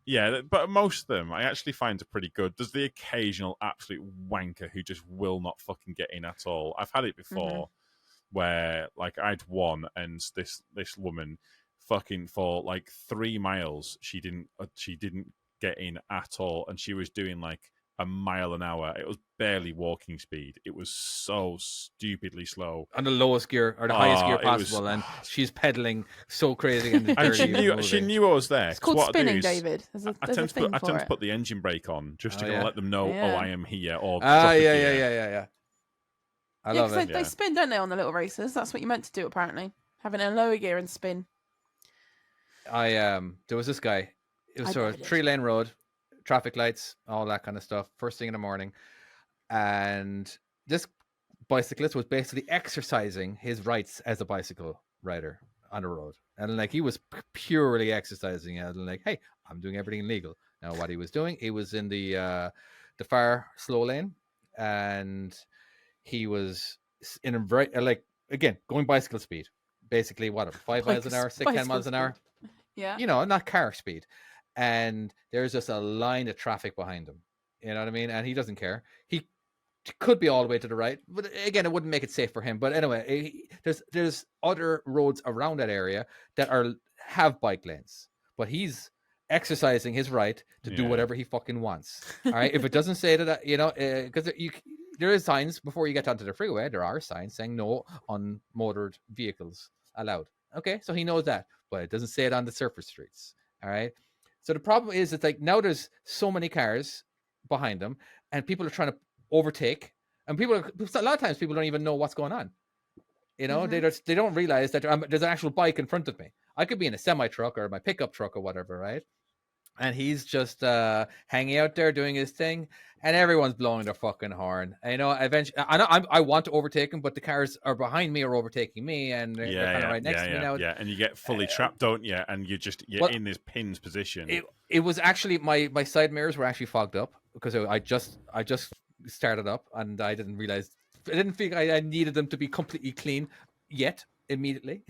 yeah, but most of them I actually find are pretty good. There's the occasional absolute wanker who just will not fucking get in at all. I've had it before where like I'd won and this woman fucking for like 3 miles she didn't get in at all, and she was doing like a mile an hour. It was barely walking speed. It was so stupidly slow on the lowest gear or the highest gear possible, and she's pedaling so crazy. And she knew I was there. It's called spinning, David. I tend to put the engine brake on just to let them know, I am here. Or yeah. I love it. They spin, don't they, on the little races? That's what you're meant to do, apparently. Having a lower gear and spin. There was this guy. It was sort of 3-lane road. Traffic lights, all that kind of stuff, first thing in the morning. And this bicyclist was basically exercising his rights as a bicycle rider on the road. And like he was purely exercising it, and like, hey, I'm doing everything legal. Now what he was doing, he was in the far slow lane, and he was in a very again going bicycle speed. Basically, 5 miles an hour, 10 miles an hour. Yeah. You know, not car speed. And there's just a line of traffic behind him. You know what I mean? And he doesn't care. He could be all the way to the right, but again, it wouldn't make it safe for him. But anyway, there's other roads around that area that have bike lanes, but he's exercising his right to do whatever he fucking wants. All right. If it doesn't say that, you know, because there is signs before you get onto the freeway. There are signs saying no unmotored vehicles allowed. Okay, so he knows that, but it doesn't say it on the surface streets. All right. So the problem is, it's like now there's so many cars behind them, and people are trying to overtake, and a lot of times people don't even know what's going on. You know, they don't realize that there's an actual bike in front of me. I could be in a semi truck or my pickup truck or whatever, right? And he's just hanging out there doing his thing, and everyone's blowing their fucking horn. And, you know, eventually, I want to overtake him, but the cars are behind me or overtaking me, and they're kind of right next to me now. Yeah, and you get fully trapped, don't you? And you're in this pin's position. It was actually my side mirrors were actually fogged up because I just started up, and I didn't realize. I didn't think I needed them to be completely clean yet. immediately,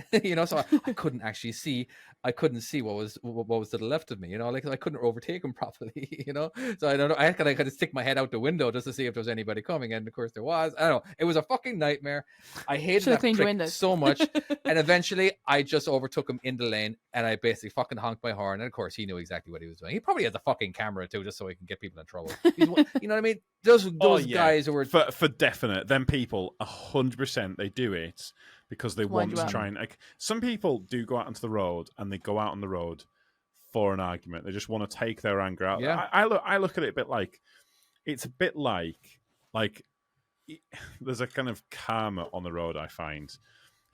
so I couldn't actually see. I couldn't see what was to the left of me, like I couldn't overtake him properly, So I don't know. I had to stick my head out the window just to see if there was anybody coming, and of course there was. I don't know. It was a fucking nightmare. I hated that prick so much, and eventually I just overtook him in the lane, and I basically fucking honked my horn, and of course he knew exactly what he was doing. He probably has a fucking camera too, just so he can get people in trouble. You know what I mean? Those guys who were for definite. Them people, 100%, they do it because they want to try and. Like, some people do go out onto the road, and they go out on the road for an argument. They just want to take their anger out. Yeah. I look at it a bit like it's a bit like there's a kind of karma on the road. I find.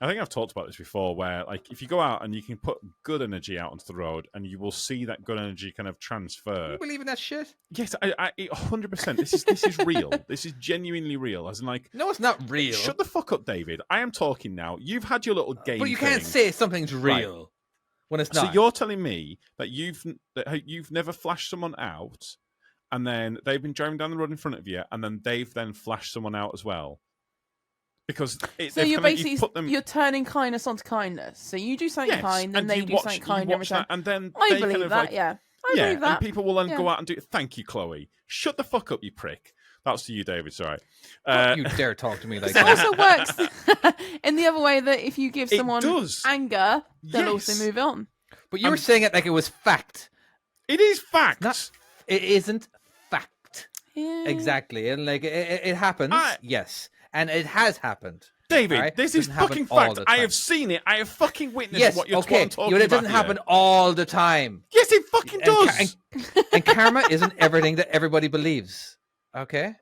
I think I've talked about this before, where like if you go out and you can put good energy out onto the road, and you will see that good energy kind of transfer. You believe in that shit? Yes, I 100%. This is real. This is genuinely real. As in, like, no, it's not real. Shut the fuck up, David. I am talking now. You've had your little game, but you can't say something's real. Right. When it's not. So you're telling me that you've never flashed someone out, and then they've been driving down the road in front of you, and then they've then flashed someone out as well. Because so you're basically you're turning kindness onto kindness. So you do something kind, and they do something kind in return. And then I believe kind of that. I believe that. And people will then go out and do. Thank you, Chloe. Shut the fuck up, you prick. That's to you, David. Sorry. Don't you dare talk to me like that. It also works in the other way that if you give someone anger, they'll also move on. But you were saying it like it was fact. It is fact. It isn't fact. Yeah. Exactly, and like it happens. Yes. And it has happened. David, right? This is fucking fact. I have seen it. I have fucking witnessed what you're talking about. It doesn't happen all the time. Yes, it fucking does. And karma isn't everything that everybody believes. Okay?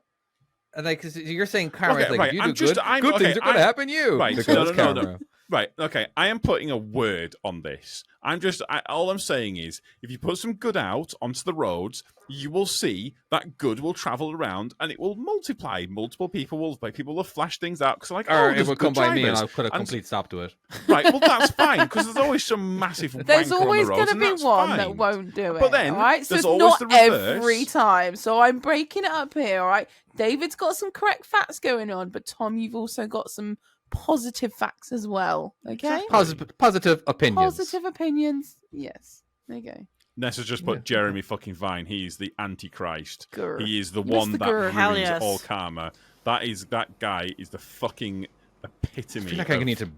And like, cause you're saying karma is like, right. You do good things are going to happen to you. Right. No. Right, okay. I am putting a word on this. All I'm saying is, if you put some good out onto the roads, you will see that good will travel around and it will multiply. Multiple people will flash things out because, like, it will come by me and I'll put a complete stop to it. Right, well, that's fine because there's always some massive wanker there's always on the road, going to be one that won't do it. But then, right? So there's it's always not the reverse. Every time. So I'm breaking it up here. All right, David's got some correct facts going on, but Tom, you've also got some positive facts as well. Okay, positive opinions. Positive opinions. Yes. There you go. Nessa's just put Jeremy fucking Vine. He's the Antichrist. Grr. He is the one that ruins all karma. That guy is the fucking epitome. I feel like I need to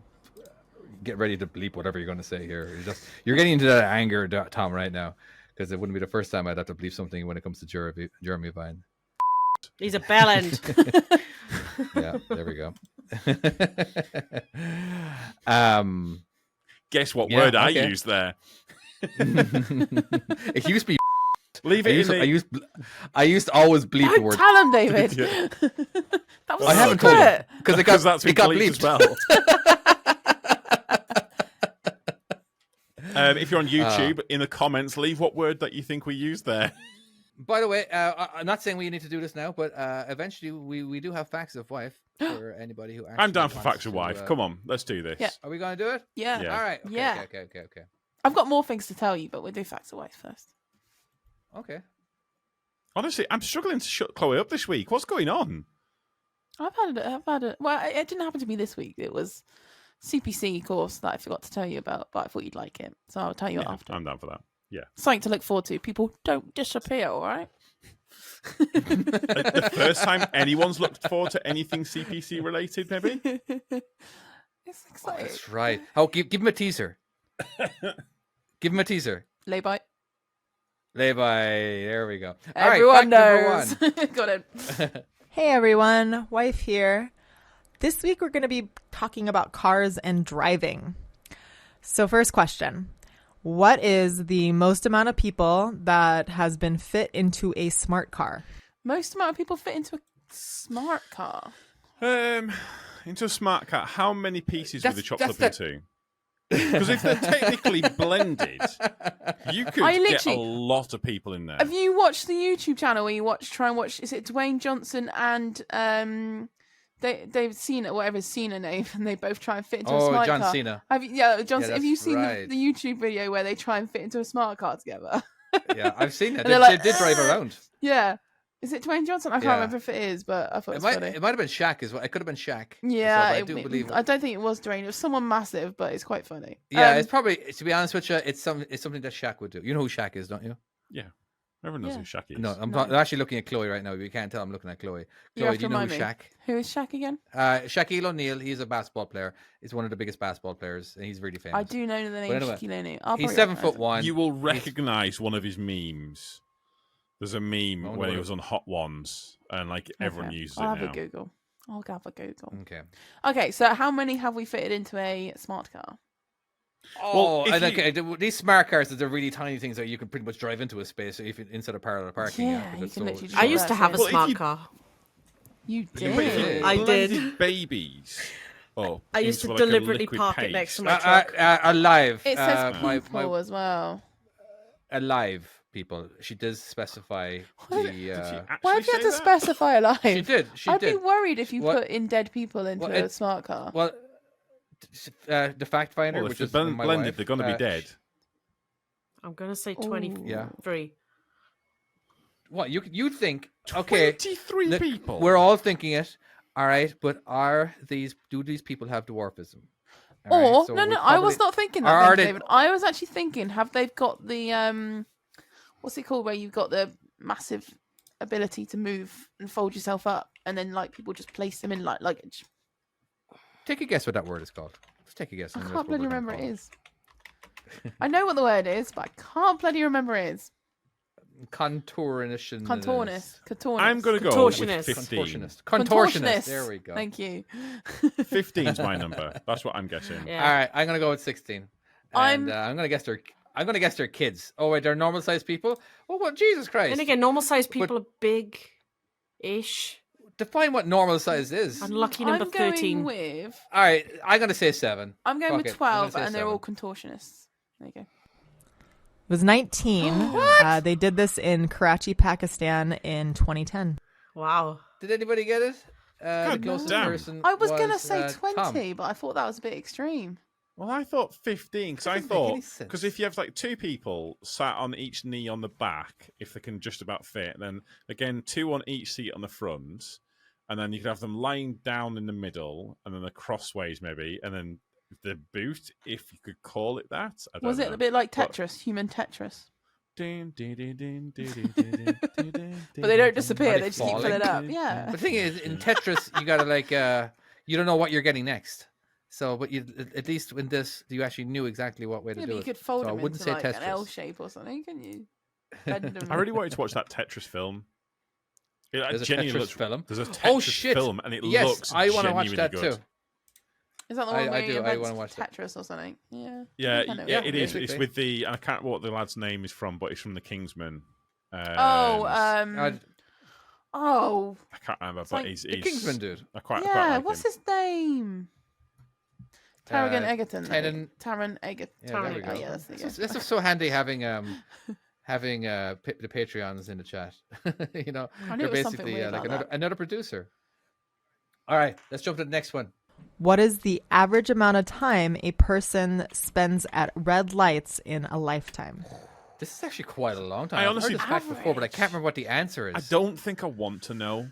get ready to bleep whatever you're going to say here. You're getting into that anger, Tom, right now, because it wouldn't be the first time I'd have to bleep something when it comes to Jeremy Vine. He's a bellend. Yeah, there we go. Guess what word I used there? It used to be. Leave it. I used to always bleep the word. Tell him, David. That was I haven't told him because it got bleeped as well. If you're on YouTube, in the comments, leave what word that you think we used there. By the way, I'm not saying we need to do this now, but eventually we do have facts of wife for anybody who actually I'm down for facts of wife. Come on, let's do this. Yeah. Are we going to do it? Yeah. All right. Okay, yeah. Okay. I've got more things to tell you, but we'll do facts of wife first. Okay. Honestly, I'm struggling to shut Chloe up this week. What's going on? I've had it. Well, it didn't happen to me this week. It was CPC course that I forgot to tell you about, but I thought you'd like it, so I'll tell you after. I'm down for that. Yeah. Something to look forward to. People don't disappear, all right? The first time anyone's looked forward to anything CPC related, maybe? It's exciting. That's right. Oh, give him a teaser. Give him a teaser. Lay-by. There we go. Everyone knows. Got it. Hey everyone, wife here. This week we're going to be talking about cars and driving. So first question. What is the most amount of people that has been fit into a smart car? Most amount of people fit into a smart car? Into a smart car. How many pieces were they chopped up into? Because if they're technically blended, you could get a lot of people in there. Have you watched the YouTube channel where you try and watch, is it Dwayne Johnson and David Cena, whatever his Cena name, and they both try and fit into a smart John car. Cena. Have you seen the YouTube video where they try and fit into a smart car together? Yeah, I've seen it. They did drive around. Yeah. Is it Dwayne Johnson? I can't Yeah. remember if it is, but I thought it was funny. It might have been Shaq as well. It could have been Shaq. Yeah, I do believe. I don't think it was Dwayne. It was someone massive, but it's quite funny. Yeah, it's probably. To be honest with you, it's something that Shaq would do. You know who Shaq is, don't you? Yeah. Everyone knows who Shaq is. No, I'm No. actually looking at Chloe right now. You can't tell I'm looking at Chloe. You Chloe, have do to you know who remind me. Shaq? Who is Shaq again? Shaquille O'Neal. He's a basketball player. He's one of the biggest basketball players, and he's really famous. I do know the name anyway, Shaquille O'Neal. He's 7'1". You will recognize one of his memes. There's a meme wonder when he what was on Hot Ones, and like everyone uses I'll it have now. a Google. I'll have a Google. Okay. Okay, so how many have we fitted into a smart car? Oh, if and you- okay, these smart cars, they're really tiny things that you can pretty much drive into a space if instead of parallel parking. Yeah, because you it's can literally just I Sure, used to that's have a it. Well, if smart you- car. You But did. if you I did. blended babies. Oh, I used to into, like, a deliberately liquid park it paste. next to my truck. Alive. It says my people as well. alive people. She does specify What? the. Did she Uh, Why actually have you had say to that? specify alive? she did. She I'd did. be worried if you What- put in dead people into Well, a it- smart car. Well, the fact finder, Well, if which they're is my blended, wife, they're going to be dead. I'm going to say Ooh. 23. Yeah. What you'd think? Okay, 23 look, people. we're all thinking it. All right, but do these people have dwarfism? All right, Or so no, we're I was probably- not thinking Or that, are thing, they- David. I was actually thinking, have they got the what's it called, where you've got the massive ability to move and fold yourself up, and then like people just place them in like luggage. Take a guess what that word is called. Let's take a guess. I and can't that's what bloody we're gonna remember it call is. I know what the word is, but I can't bloody remember it is. Contortionist. Contortionist. I'm going to go with Contortionist. 15. Contortionist. There we go. Thank you. 15's my number. That's what I'm guessing. Yeah. All right, I'm gonna go with 16. I'm- And I'm gonna guess they're kids. Oh wait, they're normal sized people. Oh well, Jesus Christ! And again, normal sized people are big-ish. Define what normal size is. Unlucky number I'm going 13. with All right, I'm gonna say 7. I'm going Fuck with it, I'm gonna 12, say and they're 7. all contortionists. There you go. It was 19. They did this in Karachi, Pakistan in 2010. Wow. Did anybody get it? The God closest damn. person. I was gonna say Tom. 20, but I thought that was a bit extreme. Well, I thought 15 because I Doesn't make any thought sense. because if you have like two people sat on each knee on the back, if they can just about fit, then again 2 on each seat on the front, and then you could have them lying down in the middle, and then the crossways maybe, and then the boot, if you could call it that. I don't Was it know. a bit like But- Tetris, human Tetris? But But they don't disappear; Are they they just keep falling? filling it up. Yeah. The thing is, in Tetris, you gotta like you don't know what you're getting next. So, but you at least in this, you actually knew exactly what way to Yeah, do but you it. could fold so I them wouldn't into say like Tetris. an L shape or something, couldn't you? Bend them. I really wanted to watch that Tetris film. It There's a genuinely Tetris looks, film. There's a Tetris Oh shit! film, and it yes, looks I want to watch genuinely that good. too. Is that the I one where do, you I invent wanna watch that. Tetris or something? Yeah. Yeah, I know yeah, that. it is. It's basically. with the I can't remember what the lad's name is from, but it's from the Kingsman. Oh, oh, I can't remember, it's but like he's The Kingsman dude. I quite yeah. like What's him. his name? Tarragon Egerton. Taron- Taron Egerton. Yeah, there we Taron- go. Oh, yeah, that's the This guy. is so handy having the Patreons in the chat. You know, I knew they're it was something basically weird like about another producer. All right, let's jump to the next one. What is the average amount of time a person spends at red lights in a lifetime? This is actually quite a long time. I I've honestly- heard this fact before, but I can't remember what the answer is. I don't think I want to know.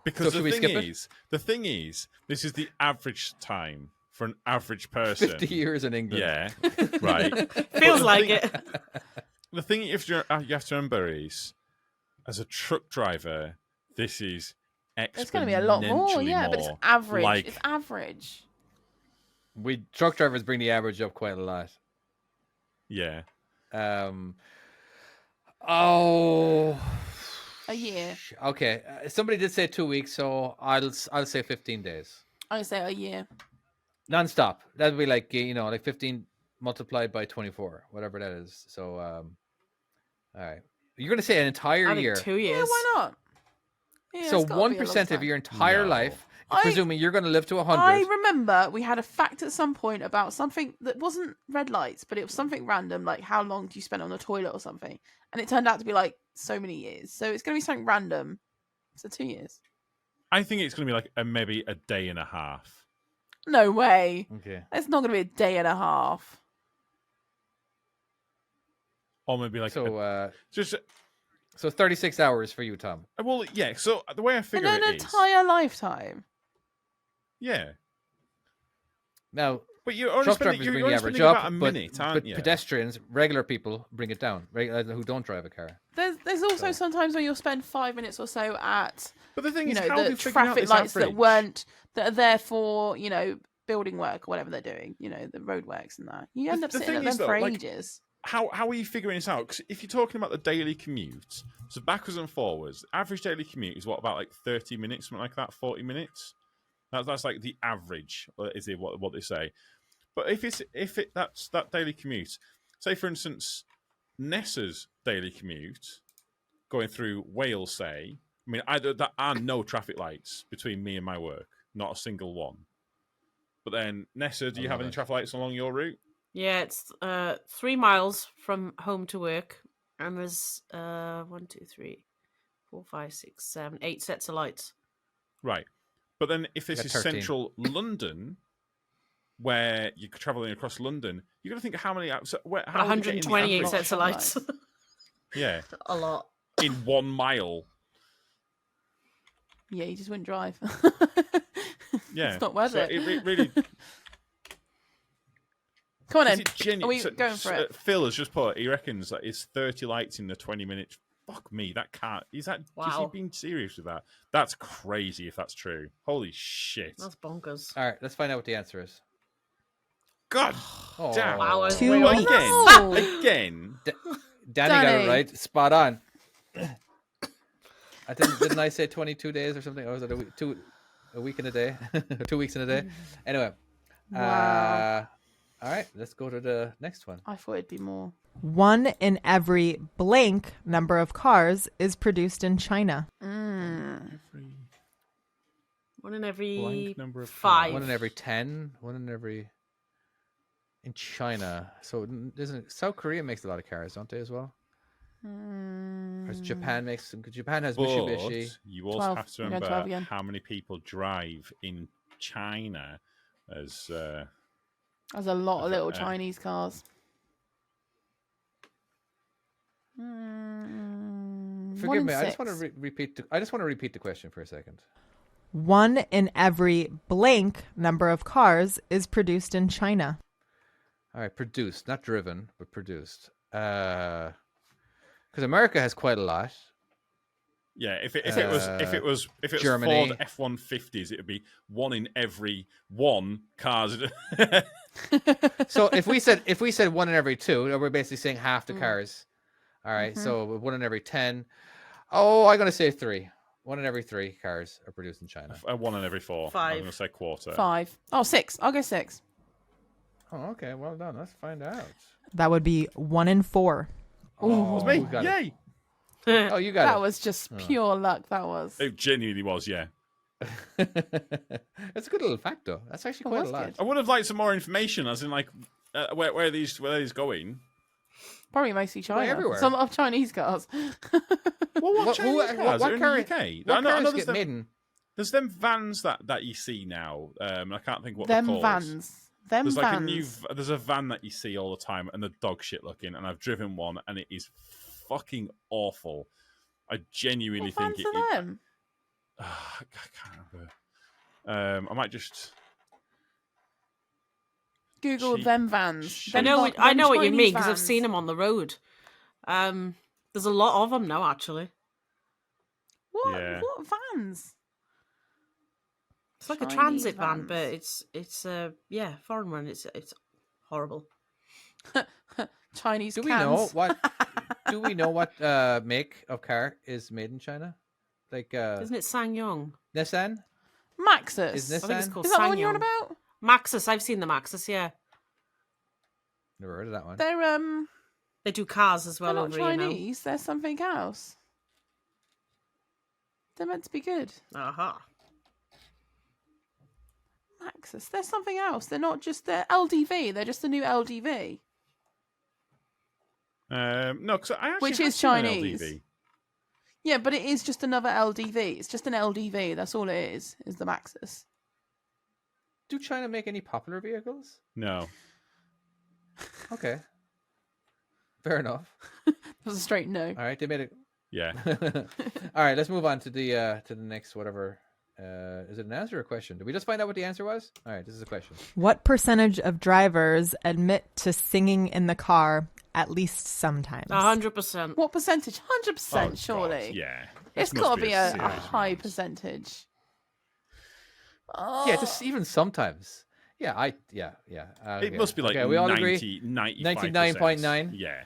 Because So should we skip it? the thing is, this is the average time for an average person. 50 years in England. Yeah, right. Feels the like thing- it. The thing you have to remember is, as a truck driver, this is exponentially It's going to be a lot more, yeah, but it's more. average. Like, It's average. We truck drivers bring the average up quite a lot. yeah. Oh, A year. okay. Somebody did say 2 weeks, so I'll say 15 days, I would say a year. non-stop. That'd be like like 15 multiplied by 24, whatever that is. So, all right, you're gonna say an entire I think year. 2 years. Yeah, why not? Yeah, So it's gotta be a long 1% of time. your entire No. life, I- presuming you're gonna live to 100. I remember we had a fact at some point about something that wasn't red lights, but it was something random, like how long do you spend on the toilet or something. And it turned out to be like so many years. So it's going to be something random. So 2 years. I think it's going to be like maybe a day and a half. No way. Okay. It's not going to be a day and a half. Or maybe like So, So 36 hours for you, Tom. Well, yeah. So the way I In figure an it is, entire lifetime. yeah. Now, But you're only truck spending, drivers you're bring only the average spending up, about a but, minute, aren't but you? pedestrians, regular people, bring it down. Who don't drive a car. There's also sometimes where you'll spend 5 minutes or so at But the thing you is, know how do the you figure out traffic this lights average? that are there for building work or whatever they're doing. The road works and that. You end up The sitting thing at is, them though, for like, ages. How are you figuring this out? Because if you're talking about the daily commute, so backwards and forwards, average daily commute is what, about like 30 minutes, something like that, 40 minutes. That's like the average, is it what they say? But that's that daily commute. Say for instance, Nessa's daily commute going through Wales. Say, I mean, there are no traffic lights between me and my work, not a single one. But then, Nessa, do you have any traffic lights along your route? Yeah, it's 3 miles from home to work, and there's 1, 2, 3, 4, 5, 6, 7, 8 sets of lights. Right. But then if this got is 13. central London, where you're travelling across London, you've got to think how many... how would you get in the 128 average? sets of lights. Yeah. A lot. In 1 mile. Yeah, you just wouldn't drive. Yeah. It's not worth it. It really... Come on Is then. it genuine? Are we going for it? Phil has just put, he reckons that it's 30 lights in the 20 minutes. Fuck me, that can't... Is he being serious with that? That's crazy if that's true. Holy shit. That's bonkers. All right, let's find out what the answer is. God Oh, damn. Wow, Two way weeks. off. Again. Danny got Danny. it right. Spot on. Didn't I say 22 days or something? Or was it a week and a day? 2 weeks and a day? Anyway. Wow. All right, let's go to the next one. I thought it'd be more. 1 in every blank number of cars is produced in China. 1 in every Blank number of 5. 1 in every 10. 1 in every... In China. So South Korea makes a lot of cars, don't they, as well? Or does Japan makes... Japan has Mitsubishi. But you also 12. have to I'm going 12 remember again. how many people drive in China as... There's a lot of little Yeah. Chinese cars. Forgive me, I just want to repeat the question for a second. 1 in every blank number of cars is produced in China. All right, produced, not driven, but produced. Because America has quite a lot. Yeah, if it was Germany. Ford F-150s, it would be 1 in every 1 cars. So if we said 1 in every 2, then we're basically saying half the cars. All right, so 1 in every 10. Oh, I'm gonna say 3. 1 in every 3 cars are produced in China. 1 in every 4. I'm 5. going to say quarter. 5. Oh, 6. I'll go 6. Oh, okay, well done. Let's find out. That would be 1 in 4. Oh, Me? we got it. Yay! Oh, you got That it. was just pure luck. That was. It genuinely was, yeah. That's a good little fact, though. That's actually quite a was lot. good. I would have liked some more information, as in, like, where are these going? Probably mostly China. everywhere. Some of Chinese cars. Well, what Chinese cars what are in car- the UK? What I know cars there's get them, made in... there's them vans that you see now. I can't think what Them they're called. vans. Them There's like vans. there's a van that you see all the time, and the dog shit looking, and I've driven one, and it is fucking awful. I genuinely What think vans are them? I can't remember. I might just Google cheap them vans. shit. I Them know, va- I them know what you Chinese mean because I've vans. seen them on the road. There's a lot of them now, actually. What? Yeah. What vans? It's like Chinese a transit van, vans. but it's foreign one. It's horrible. Chinese Do we cans. know what? Do we know what make of car is made in China? Like Isn't it SsangYong? Nissan? Maxus. Is I think it's Nissan? called Is that the one you're on SsangYong. about? Maxus. I've seen the Maxus. Yeah, Never heard of that one. They're they do cars as well they're not over here now. Chinese. They're something else. They're meant to be good. Aha. Maxus. They're something else. They're not just they're LDV. They're just the new LDV. no, because I actually Which have is seen an Chinese. LDV. Yeah, but it is just another LDV. It's just an LDV. That's all it is the Maxus. Do China make any popular vehicles? No, Okay. Fair enough. That was a straight no. All right, they made it. Yeah. All right, let's move on to the next whatever. Is it an answer or a question? Did we just find out what the answer was? All right, this is a question. What percentage of drivers admit to singing in the car at least sometimes? 100%. What percentage? 100%, Oh, surely. God, yeah. It's This must got to be a serious high amount. percentage. Yeah, just even sometimes. Yeah, yeah. It must be like we all agree. 99.9. Yeah.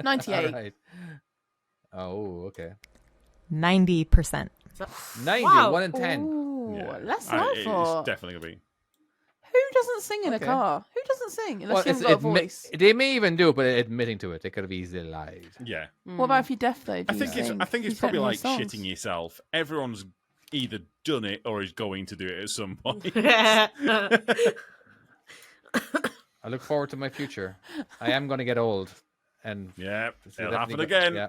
98. All right. Oh, okay. 90%. 90, Wow. 1 in 10. Ooh, Yeah. less than I It's thought. definitely going to be. Who doesn't sing in a Okay. car? Who doesn't sing unless Well, you it's haven't got a voice? they may even do it, but admitting to it, they could have easily lied. Yeah. What about if you're deaf though? Do I you think sing? I think Do it's you probably sing your like songs? shitting yourself. Everyone's either done it or is going to do it at some point. I look forward to my future. I am going to get old, and Yeah, so it'll happen definitely again. Yeah.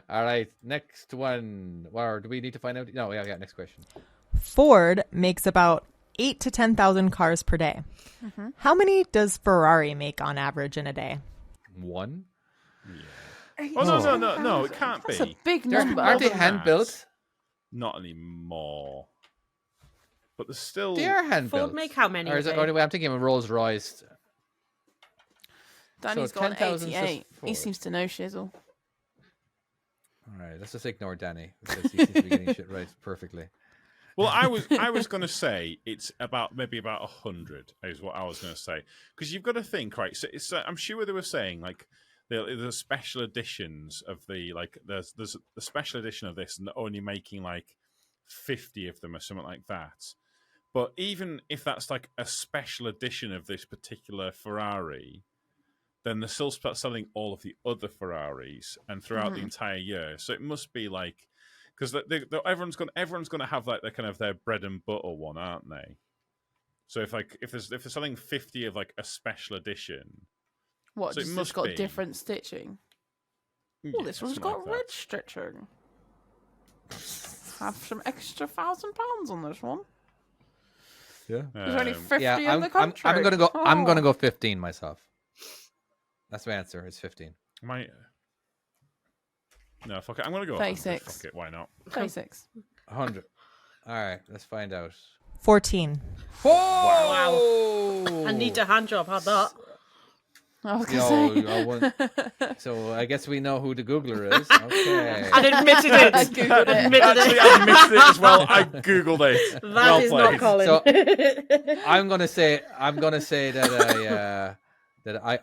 All right, next one. Or do we need to find out? No, yeah. Next question. Ford makes about 8 to 10,000 cars per day. Mm-hmm. How many does Ferrari make on average in a day? 1. Oh no! It can't That's be. a big They're- number. aren't they than hand that. built? Not anymore. But there's still. They are hand Ford built. make how many Or a is it, day? I'm thinking of Rolls Royce. Danny's So got 10,000 is just 88. He Ford. seems to know shizzle. All right, let's just ignore Danny because he seems to be getting shit right perfectly. Well, I was going to say it's maybe about 100 is what I was going to say, because you've got to think, right? So it's I'm sure they were saying like the special editions of there's a special edition of this and they're only making like 50 of them or something like that. But even if that's like a special edition of this particular Ferrari, then they're still selling all of the other Ferraris and throughout the entire year. So it must be like, because everyone's going to have like their bread and butter one, aren't they? So if they're selling 50 of like a special edition, What? So it Just it's must got be. different stitching. yeah, Oh, this one's something got like that. red stitching. Have some extra £1,000 on this one. Yeah. There's only 50 Yeah, in the country. I'm gonna go. I'm Oh. gonna go 15 myself. That's my answer. It's 15. No, fuck it. I'm going to go 36. 100. Fuck it. Why not? 36. 100. All right, let's find out. 14. Whoa! I need a hand job. Had that. I was going to say. So I guess we know who the Googler is. Okay. I admitted it. I Googled it. Admitted Actually, it. I missed it as well. I googled it. That Well is played. not Colin. So- I'm gonna say that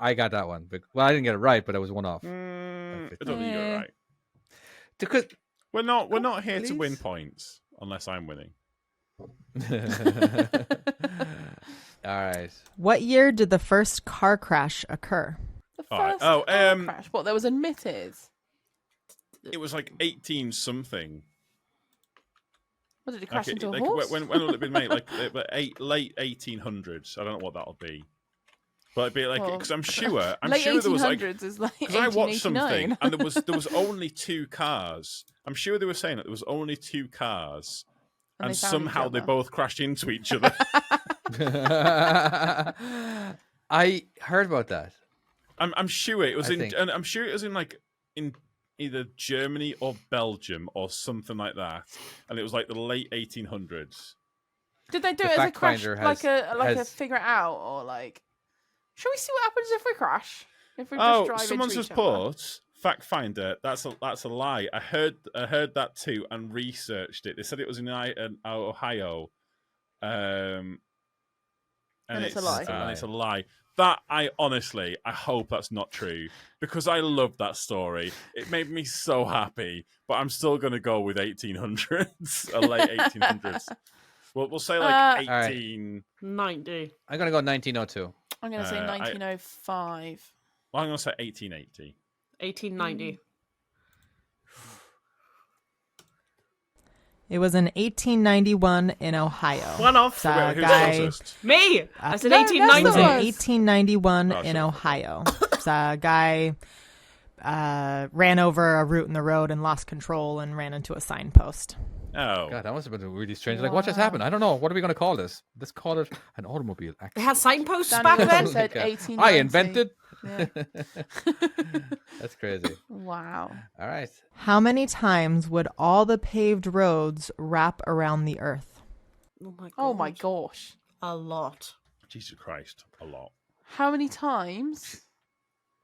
I got that one. Well, I didn't get it right, but I was one off. I don't think you're Yeah. right. Because We're not here to win please. points unless I'm winning. all right. What year did the first car crash occur? The All right. first Oh, car crash. What, there was admitted? It was like 18 something. What, did it crash Okay, into a like, horse? when will it be made? Like late 1800s. I don't know what that'll be. But it'd be like, Well, because I'm sure Late there was like, 1800s is like because I watched 1889. something and there was only 2 cars. I'm sure they were saying that there was only 2 cars, And and they found somehow each they other. both crashed into each other. I heard about that. I'm sure it was I in, think. and I'm sure it was in like in either Germany or Belgium or something like that, and it was like the late 1800s. Did they do The it as a fact crash, finder like a has- figure it out, or like? Shall we see what happens if we crash? If we just Oh, drive someone's into just each other? put fact finder. That's a lie. I heard that too and researched it. They said it was in Ohio, and it's a lie. And it's a lie. That I hope that's not true because I love that story. It made me so happy, but I'm still going to go with 1800s, late 1800s. We'll say like All right. 18. 90. I'm gonna go 1902. I'm going to say I- 1905. Well, I'm going to say 1880. 1890. It was in 1891 in Ohio. One off. So, Wait, who's guy, closest? Me. I said No, it was 1890. in Nessa was. 1891 Oh, in sure. Ohio. So, a guy ran over a root in the road and lost control and ran into a signpost. Oh, God, that must have been really strange. Like, what just happened? I don't know. What are we gonna call this? Let's call it an automobile They accident. had signposts Danny back also then. said Okay. 1890. I invented Yeah. That's crazy. Wow. All right. How many times would all the paved roads wrap around the earth? Oh my gosh. A lot. Jesus Christ, a lot. How many times?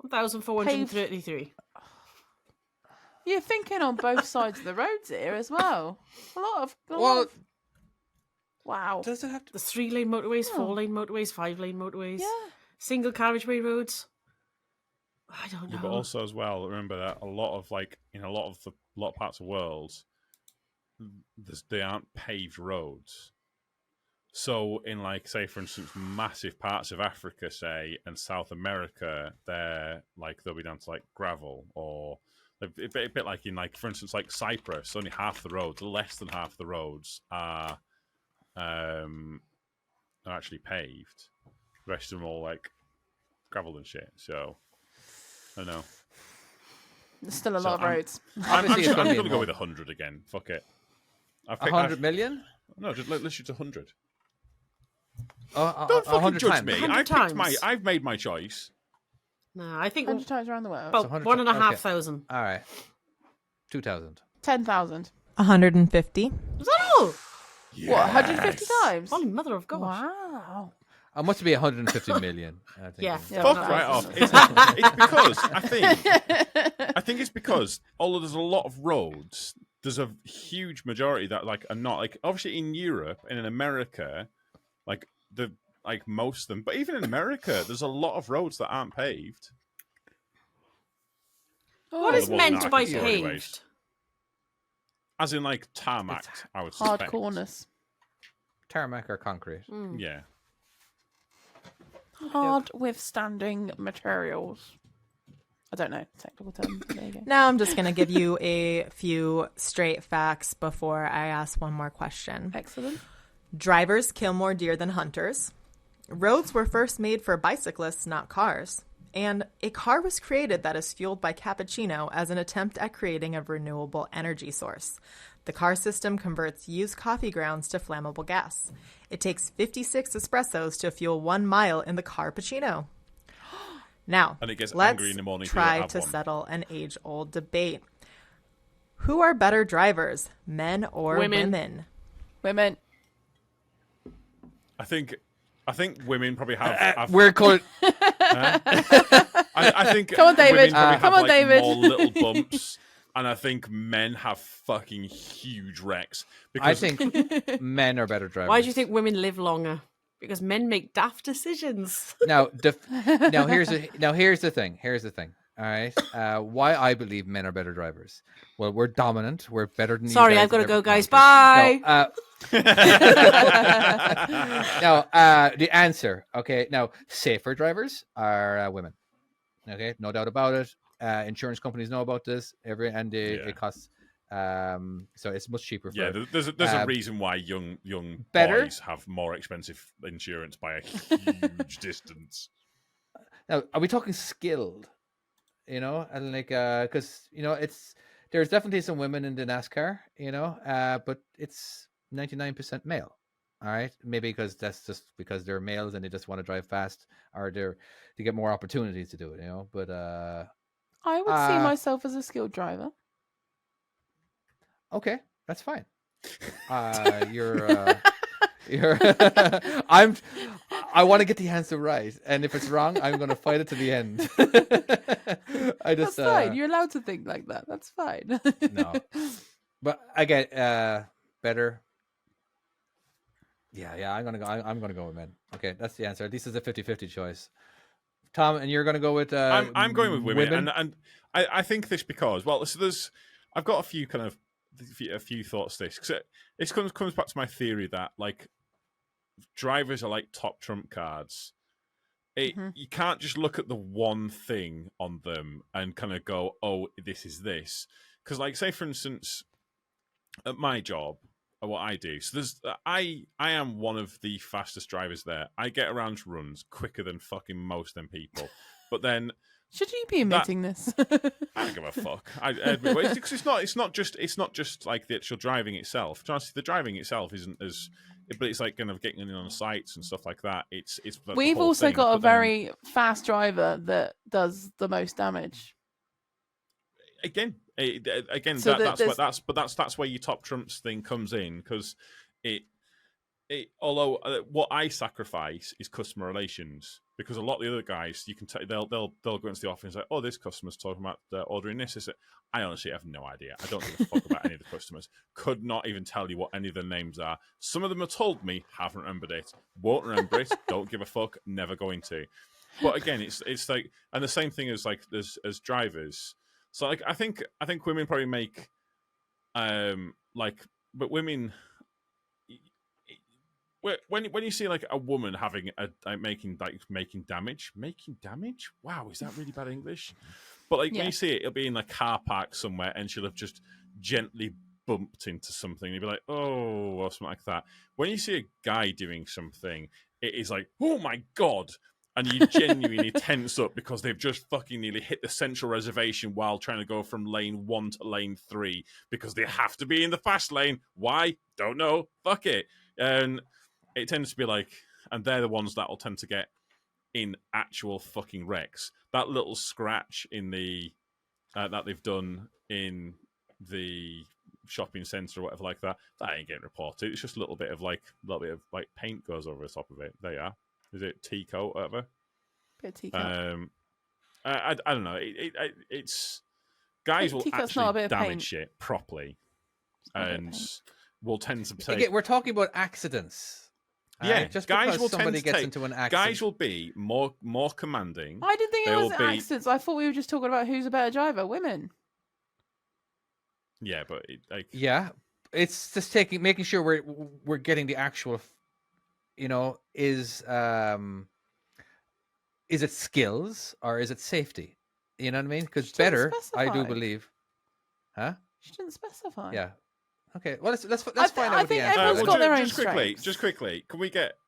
1,433. You're thinking on both sides of the roads here as well. A lot of. Well, Wow. does it have to? There's 3-lane motorways, Oh. 4-lane motorways, 5-lane motorways, Yeah. single carriageway roads. I don't know. Yeah, but also as well, remember that a lot of like in a lot of parts of the world, they aren't paved roads. So in like say for instance, massive parts of Africa, say, and South America, they'll be down to like gravel or a bit like in like for instance like Cyprus, only half the roads, less than half the roads are actually paved. The rest of them all like gravel and shit. So I don't know. There's still a So lot of roads. I'm Obviously, it's going gonna to be go more. with 100 again. Fuck it. 100 million? No, just let's shoot 100. Oh, Don't fucking 100 judge times. me. 100 I've made my choice. No, I think 100 times around the world. about 100 1,500. All right. 2,000. 10,000. 150. Was that all? What, 150 times? Holy mother of God. Wow. It must be 150 million. I think. Yeah. Yeah, Fuck no, right that's- off. It's because I think it's because although there's a lot of roads, there's a huge majority that like are not like obviously in Europe and in America, like most of them, but even in America, there's a lot of roads that aren't paved. What Oh, is the one meant that I by can see anyways. paved? As in like tarmac, I would suspect. Hardcoreness. Tarmac or concrete. Mm. Yeah. Hard withstanding materials. I don't know. Technical term. There you go. Now I'm just going to give you a few straight facts before I ask one more question. Excellent. Drivers kill more deer than hunters. Roads were first made for bicyclists, not cars. And a car was created that is fueled by cappuccino as an attempt at creating a renewable energy source. The car system converts used coffee grounds to flammable gas. It takes 56 espressos to fuel 1 mile in the carpuccino. Now, And it gets let's angry in the morning if you try don't have to one. settle an age-old debate. Who are better drivers, men or Women. women? Women. I think women probably have We're called. I think Come on, David. women probably Come have, on, like, David. more little bumps, and I think men have fucking huge wrecks. I Because think men are better drivers. Why do you think women live longer? Because men make daft decisions. Now, here's the thing. Here's the thing. All right. Why I believe men are better drivers. Well, we're dominant. We're better than you Sorry, guys I've got to have go, ever- guys. No, Bye. No, the answer. Okay. Now, safer drivers are women. Okay, no doubt about it. Insurance companies know about this. It costs. So it's much cheaper. yeah, For, there's a reason why young better? boys have more expensive insurance by a huge distance. Now, are we talking skilled? You know, and like, because there's definitely some women in the NASCAR. But it's 99% male. All right, maybe because that's just because they're males and they just want to drive fast, or they get more opportunities to do it. But I would see myself as a skilled driver. okay, that's fine. You're I want to get the answer right, and if it's wrong, I'm going to fight it to the end. That's fine. You're allowed to think like that. That's fine. No, but again, better. Yeah. I'm gonna go with men. Okay, that's the answer. This is a 50-50 choice. Tom, and you're gonna go with. I'm going with women, and I think this because so I've got a few thoughts. This because it comes back to my theory that like drivers are like top trump cards. You can't just look at the one thing on them and kind of go, oh, this is this. Because like say for instance, at my job. What I do. So I am one of the fastest drivers there. I get around runs quicker than fucking most of them people. But then Should you be admitting this? I don't give a fuck. It's not just like the actual driving itself. The driving itself isn't as, but it's like kind of getting in on the sites and stuff like that. It's the We've whole also thing. got a But then- very fast driver that does the most damage. That's where your top trumps thing comes in, because although what I sacrifice is customer relations, because a lot of the other guys, you can they'll go into the office and say, oh, this customer's talking about ordering this. I honestly have no idea. I don't give a fuck about any of the customers. Could not even tell you what any of their names are. Some of them have told me, haven't remembered it, won't remember it, don't give a fuck, never going to. But again, it's like, and the same thing as like as drivers. So like I think women probably make but women, when you see like a woman having making damage. Wow, is that really bad English? But like when you see it, it'll be in a car park somewhere, and she'll have just gently bumped into something. You'll be like, oh, or something like that. When you see a guy doing something, it is like, oh my god. And you genuinely tense up because they've just fucking nearly hit the central reservation while trying to go from lane 1 to lane 3 because they have to be in the fast lane. Why? Don't know. Fuck it. And it tends to be like, and they're the ones that will tend to get in actual fucking wrecks. That little scratch in the that they've done in the shopping centre or whatever like that ain't getting reported. It's just a little bit of paint goes over the top of it. There you are. Is it tea coat or whatever? Bit of tea coat. I don't know. It's guys will actually damage shit properly, and will tend to take. Again, we're talking about accidents. Yeah, just guys because will somebody tend to gets take, into an accident. Guys will be more commanding. I didn't think it was accidents. I thought we were just talking about who's a better driver, women. Yeah, but it's just making sure we're getting the actual. Is it skills or is it safety? You know what I mean? Because better, I do believe. Huh? She didn't specify. Yeah. Okay. Well, let's find out what the answer. Everyone's got their own just quickly. Can we get?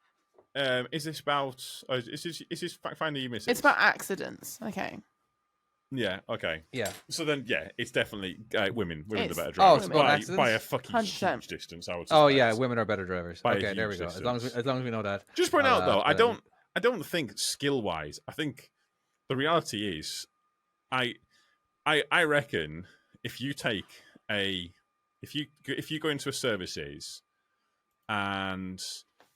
Is this about? Is this fact finding you miss? It's about accidents. Okay. Yeah. Okay. Yeah. So then, it's definitely women. Women are better drivers by a fucking 100%. huge distance. I would. Oh yeah, women are better drivers. By okay, there we go. As long as we know that. Just point out though, I don't think skill wise. I think the reality is, I reckon if you go into a services and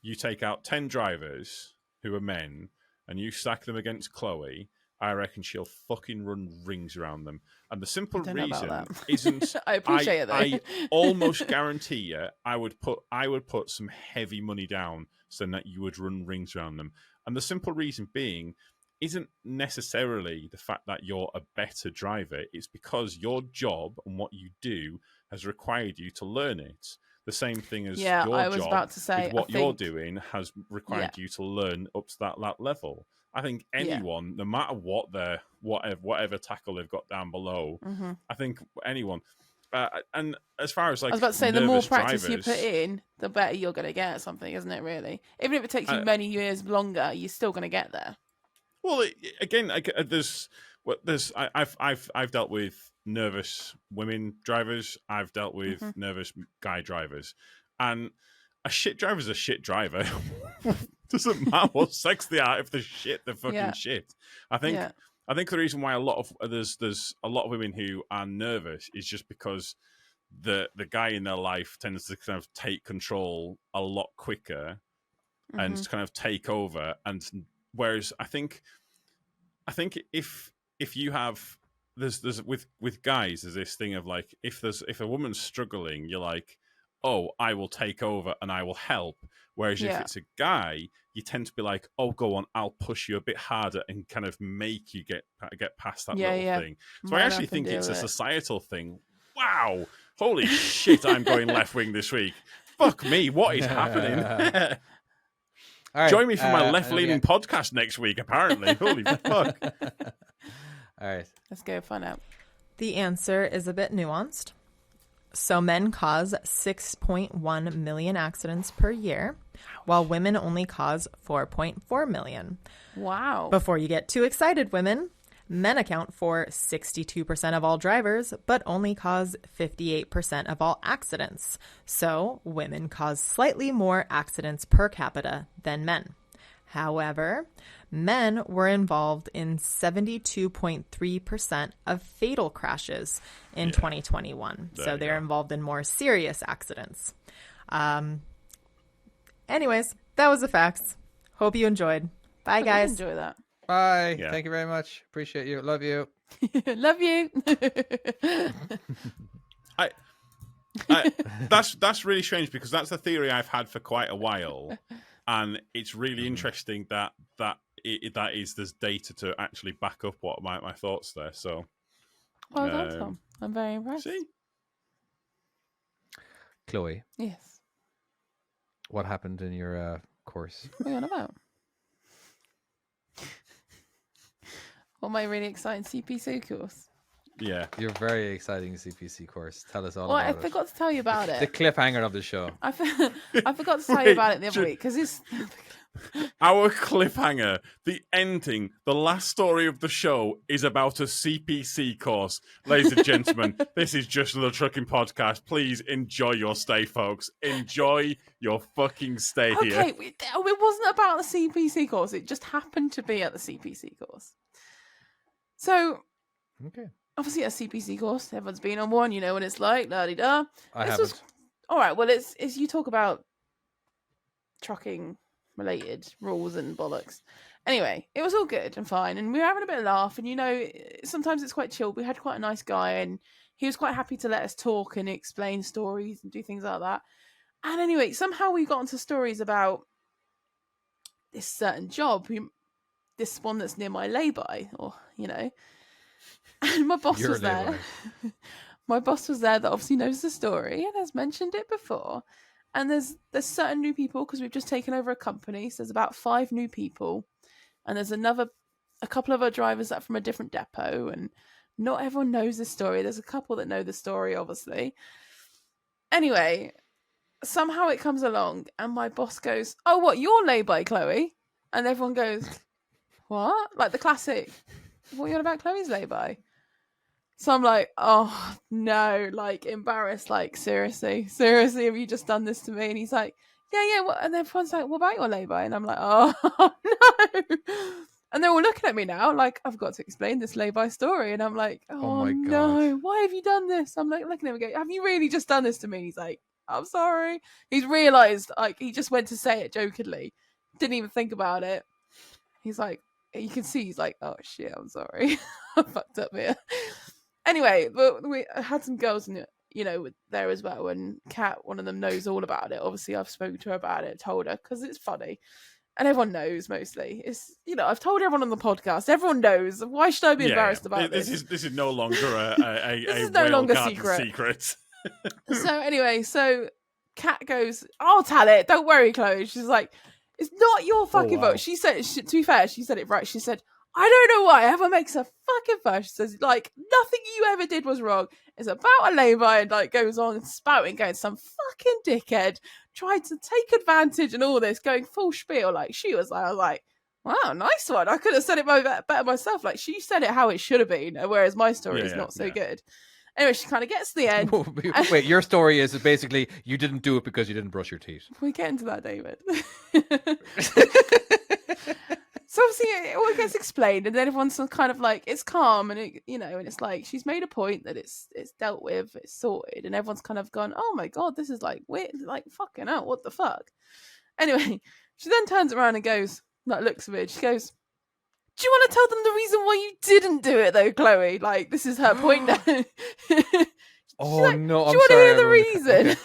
you take out 10 drivers who are men and you stack them against Chloe, I reckon she'll fucking run rings around them. And the simple reason isn't. I appreciate it though. I almost guarantee you, I would put some heavy money down so that you would run rings around them. And the simple reason being isn't necessarily the fact that you're a better driver. It's because your job and what you do has required you to learn it. The same thing as your job about to say, with what you're doing has required you to learn up to that level. I think anyone, no matter what whatever tackle they've got down below, I think anyone. And as far as like, I was about to say, the more practice drivers, you put in, the better you're going to get at something, isn't it? Really, even if it takes you many years longer, you're still going to get there. Well, I've dealt with nervous women drivers. I've dealt with nervous guy drivers, and a shit driver's a shit driver. Doesn't matter what sex they are. If they're shit, they're fucking shit. I think the reason why there's a lot of women who are nervous is just because the guy in their life tends to kind of take control a lot quicker and to kind of take over. And whereas I think if you have there's with guys, there's this thing of like, if a woman's struggling, you're like, oh, I will take over and I will help. Whereas if it's a guy, you tend to be like, oh, go on, I'll push you a bit harder and kind of make you get past that little thing. So I actually think it's a societal thing. Wow. Holy shit, I'm going left wing this week. Fuck me, what is happening? All right, join me for my left-leaning podcast next week, apparently. Holy fuck. All right. Let's go find out. The answer is a bit nuanced. So men cause 6.1 million accidents per year, while women only cause 4.4 million. Wow. Before you get too excited, women, men account for 62% of all drivers, but only cause 58% of all accidents. So women cause slightly more accidents per capita than men. However, men were involved in 72.3% of fatal crashes in 2021. So they're involved in more serious accidents. Anyways, that was the facts. Hope you enjoyed. Bye, guys. Enjoy that. Bye. Yeah. Thank you very much. Appreciate you. Love you. Love you. That's really strange because that's a theory I've had for quite a while, and it's really interesting that there's data to actually back up what my thoughts there. So, Well done, Tom. I'm very impressed. See, Chloe, Yes. what happened in your course? What are you on about? What my really exciting CPC course? yeah, Your very exciting CPC course. Tell us all Well, I about it. forgot to tell you about The it. cliffhanger of the show. I forgot to tell you about it the other week because it's. our cliffhanger, the ending, the last story of the show is about a CPC course. Ladies and gentlemen, this is Just Another Trucking Podcast. Please enjoy your stay, folks. Enjoy your fucking stay here. Okay, it wasn't about the CPC course. It just happened to be at the CPC course. So, Okay. obviously, a CPC course. Everyone's been on one. You know what it's like. La di da. I This haven't. was all right. Well, it's you talk about trucking related rules and bollocks. Anyway, it was all good and fine, and we were having a bit of laugh. And you know, sometimes it's quite chill. We had quite a nice guy, and he was quite happy to let us talk and explain stories and do things like that. And anyway, somehow we got onto stories about this certain job, this one that's near my lay-by, or you know. And my boss Your was there. lay-by. My boss was there that obviously knows the story and has mentioned it before. And there's certain new people because we've just taken over a company. So there's about 5 new people. And there's a couple of our drivers that are from a different depot. And not everyone knows the story. There's a couple that know the story, obviously. Anyway, somehow it comes along and my boss goes, "Oh, what, you're lay-by, Chloe?" And everyone goes, "What?" Like the classic, "What are you on about Chloe's lay-by?" So I'm like, oh no, like embarrassed, like seriously, have you just done this to me? And he's like, yeah. What? And everyone's like, what about your lay-by? And I'm like, oh no. And they're all looking at me now, like I've got to explain this lay-by story. And I'm like, oh my no, God. why have you done this? I'm like looking at him and go, have you really just done this to me? And he's like, I'm sorry. He's realised, like he just went to say it jokingly, didn't even think about it. He's like, you can see he's like, oh shit, I'm sorry, I fucked up here. Anyway, but we had some girls in it, you know, there as well. And Kat, one of them, knows all about it. Obviously, I've spoken to her about it, told her because it's funny, and everyone knows mostly. It's I've told everyone on the podcast. Everyone knows. Why should I be embarrassed about this? This is no longer a This is no longer secret. So anyway, Kat goes, "I'll tell it. Don't worry, Chloe." She's like, "It's not your fucking fault." She said, to be fair, she said it right. She said, "I don't know why everyone makes a fucking fuss." She says, like, nothing you ever did was wrong. It's about a lay-by, and like goes on spouting, going, some fucking dickhead tried to take advantage and all this, going full spiel. Like she was like, I was like, wow, nice one. I could have said it better myself. Like she said it how it should have been, whereas my story is not so good. Anyway, she kind of gets to the end. Wait, your story is basically you didn't do it because you didn't brush your teeth. We get into that, David. So obviously it all gets explained, and then everyone's kind of like, it's calm, and and it's like she's made a point that it's dealt with, it's sorted, and everyone's kind of gone, oh my god, this is like weird, like fucking hell, what the fuck? Anyway, she then turns around and goes, like looks at me, she goes, "Do you want to tell them the reason why you didn't do it though, Chloe?" Like this is her point now. Oh like, no! Do you want to hear the reason?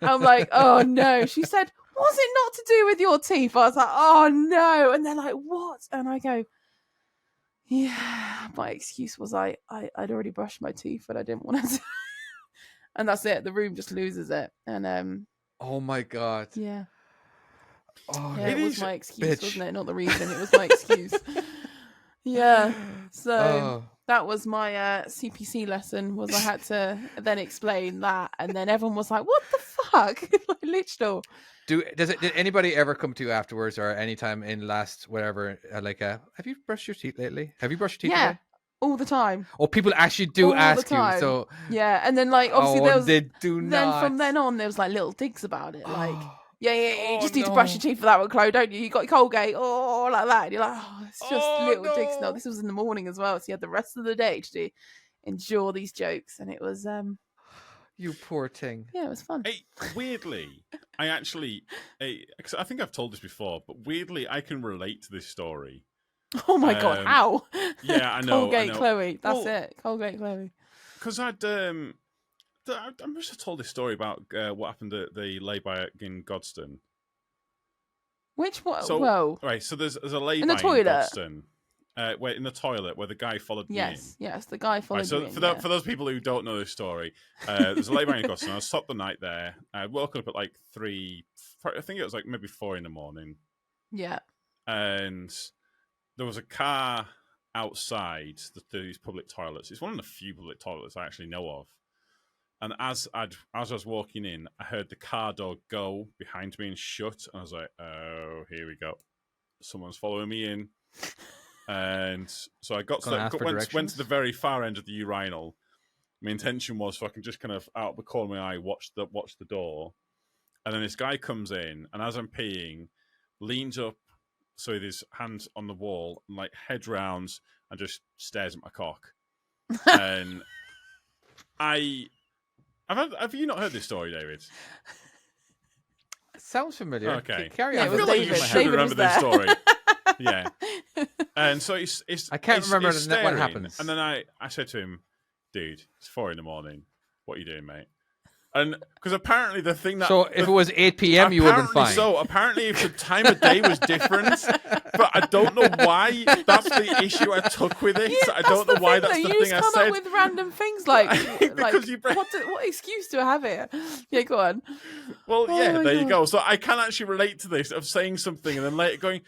I'm like, oh no. She said, "Was it not to do with your teeth?" I was like, oh no. And they're like, "What?" And I go, yeah, my excuse was I'd already brushed my teeth, but I didn't want to. And that's it. The room just loses it. And Oh my god! yeah. Oh, Yeah, it was my excuse, bitch. wasn't it? Not the reason. It was my excuse. Yeah. So that was my CPC lesson. Was I had to then explain that, and then everyone was like, "What the fuck?" Like literal. Did anybody ever come to you afterwards or anytime in last whatever have you brushed your teeth lately? Have you brushed your teeth Yeah, today? all the time. Oh, people actually do All the ask you. time. So Yeah, and then like obviously there was they do then not. from then on there was like little digs about it, like Yeah, you Oh, just need to brush no. your teeth for that one, Chloe, don't you? You got your Colgate, like that. And you're like, oh, it's just Oh, little digs. No, no. this was in the morning as well, so you had the rest of the day to endure these jokes, and it was, You poor thing. yeah, it was fun. Hey, weirdly, I actually, because I think I've told this before, but weirdly, I can relate to this story. Oh my god, how? Yeah, I know. Colgate Chloe, that's Well, it. Colgate Chloe. Because I must have told this story about what happened at the lay-by in Godstone. Which one? So, Whoa. right, so there's a lay-by In the toilet? Godstone. Where in the toilet where the guy followed me in. Yes, the guy followed Right, so you in, for those people who don't know this story, there's a lay-by in Godstone. I stopped the night there. I woke up at like 3, I think it was like maybe 4 in the morning. Yeah. And there was a car outside these public toilets. It's one of the few public toilets I actually know of. And as I was walking in, I heard the car door go behind me and shut. And I was like, oh, here we go. Someone's following me in. And so I went to the very far end of the urinal. My intention was so I can just kind of out of the corner of my eye watch the door. And then this guy comes in, and as I'm peeing, leans up so with his hands on the wall and like head rounds and just stares at my cock. And have you not heard this story, David? Sounds familiar. Okay. Carry Yeah, on. it was I feel like David. you should David remember was this there. story. Yeah. And so it's I can't remember he's what staring, happens. And then I said to him, dude, it's 4 in the morning. What are you doing, mate? And because apparently the thing that... So if it was 8 p.m., you would have been fine. So apparently if the time of day was different, but I don't know why that's the issue I took with it. Yeah, I don't know why that's the you thing I just come said. up with random things like, Because you what excuse do I have here? Yeah, go on. Well, Oh yeah, my there you God. go. So I can actually relate to this of saying something and then later going,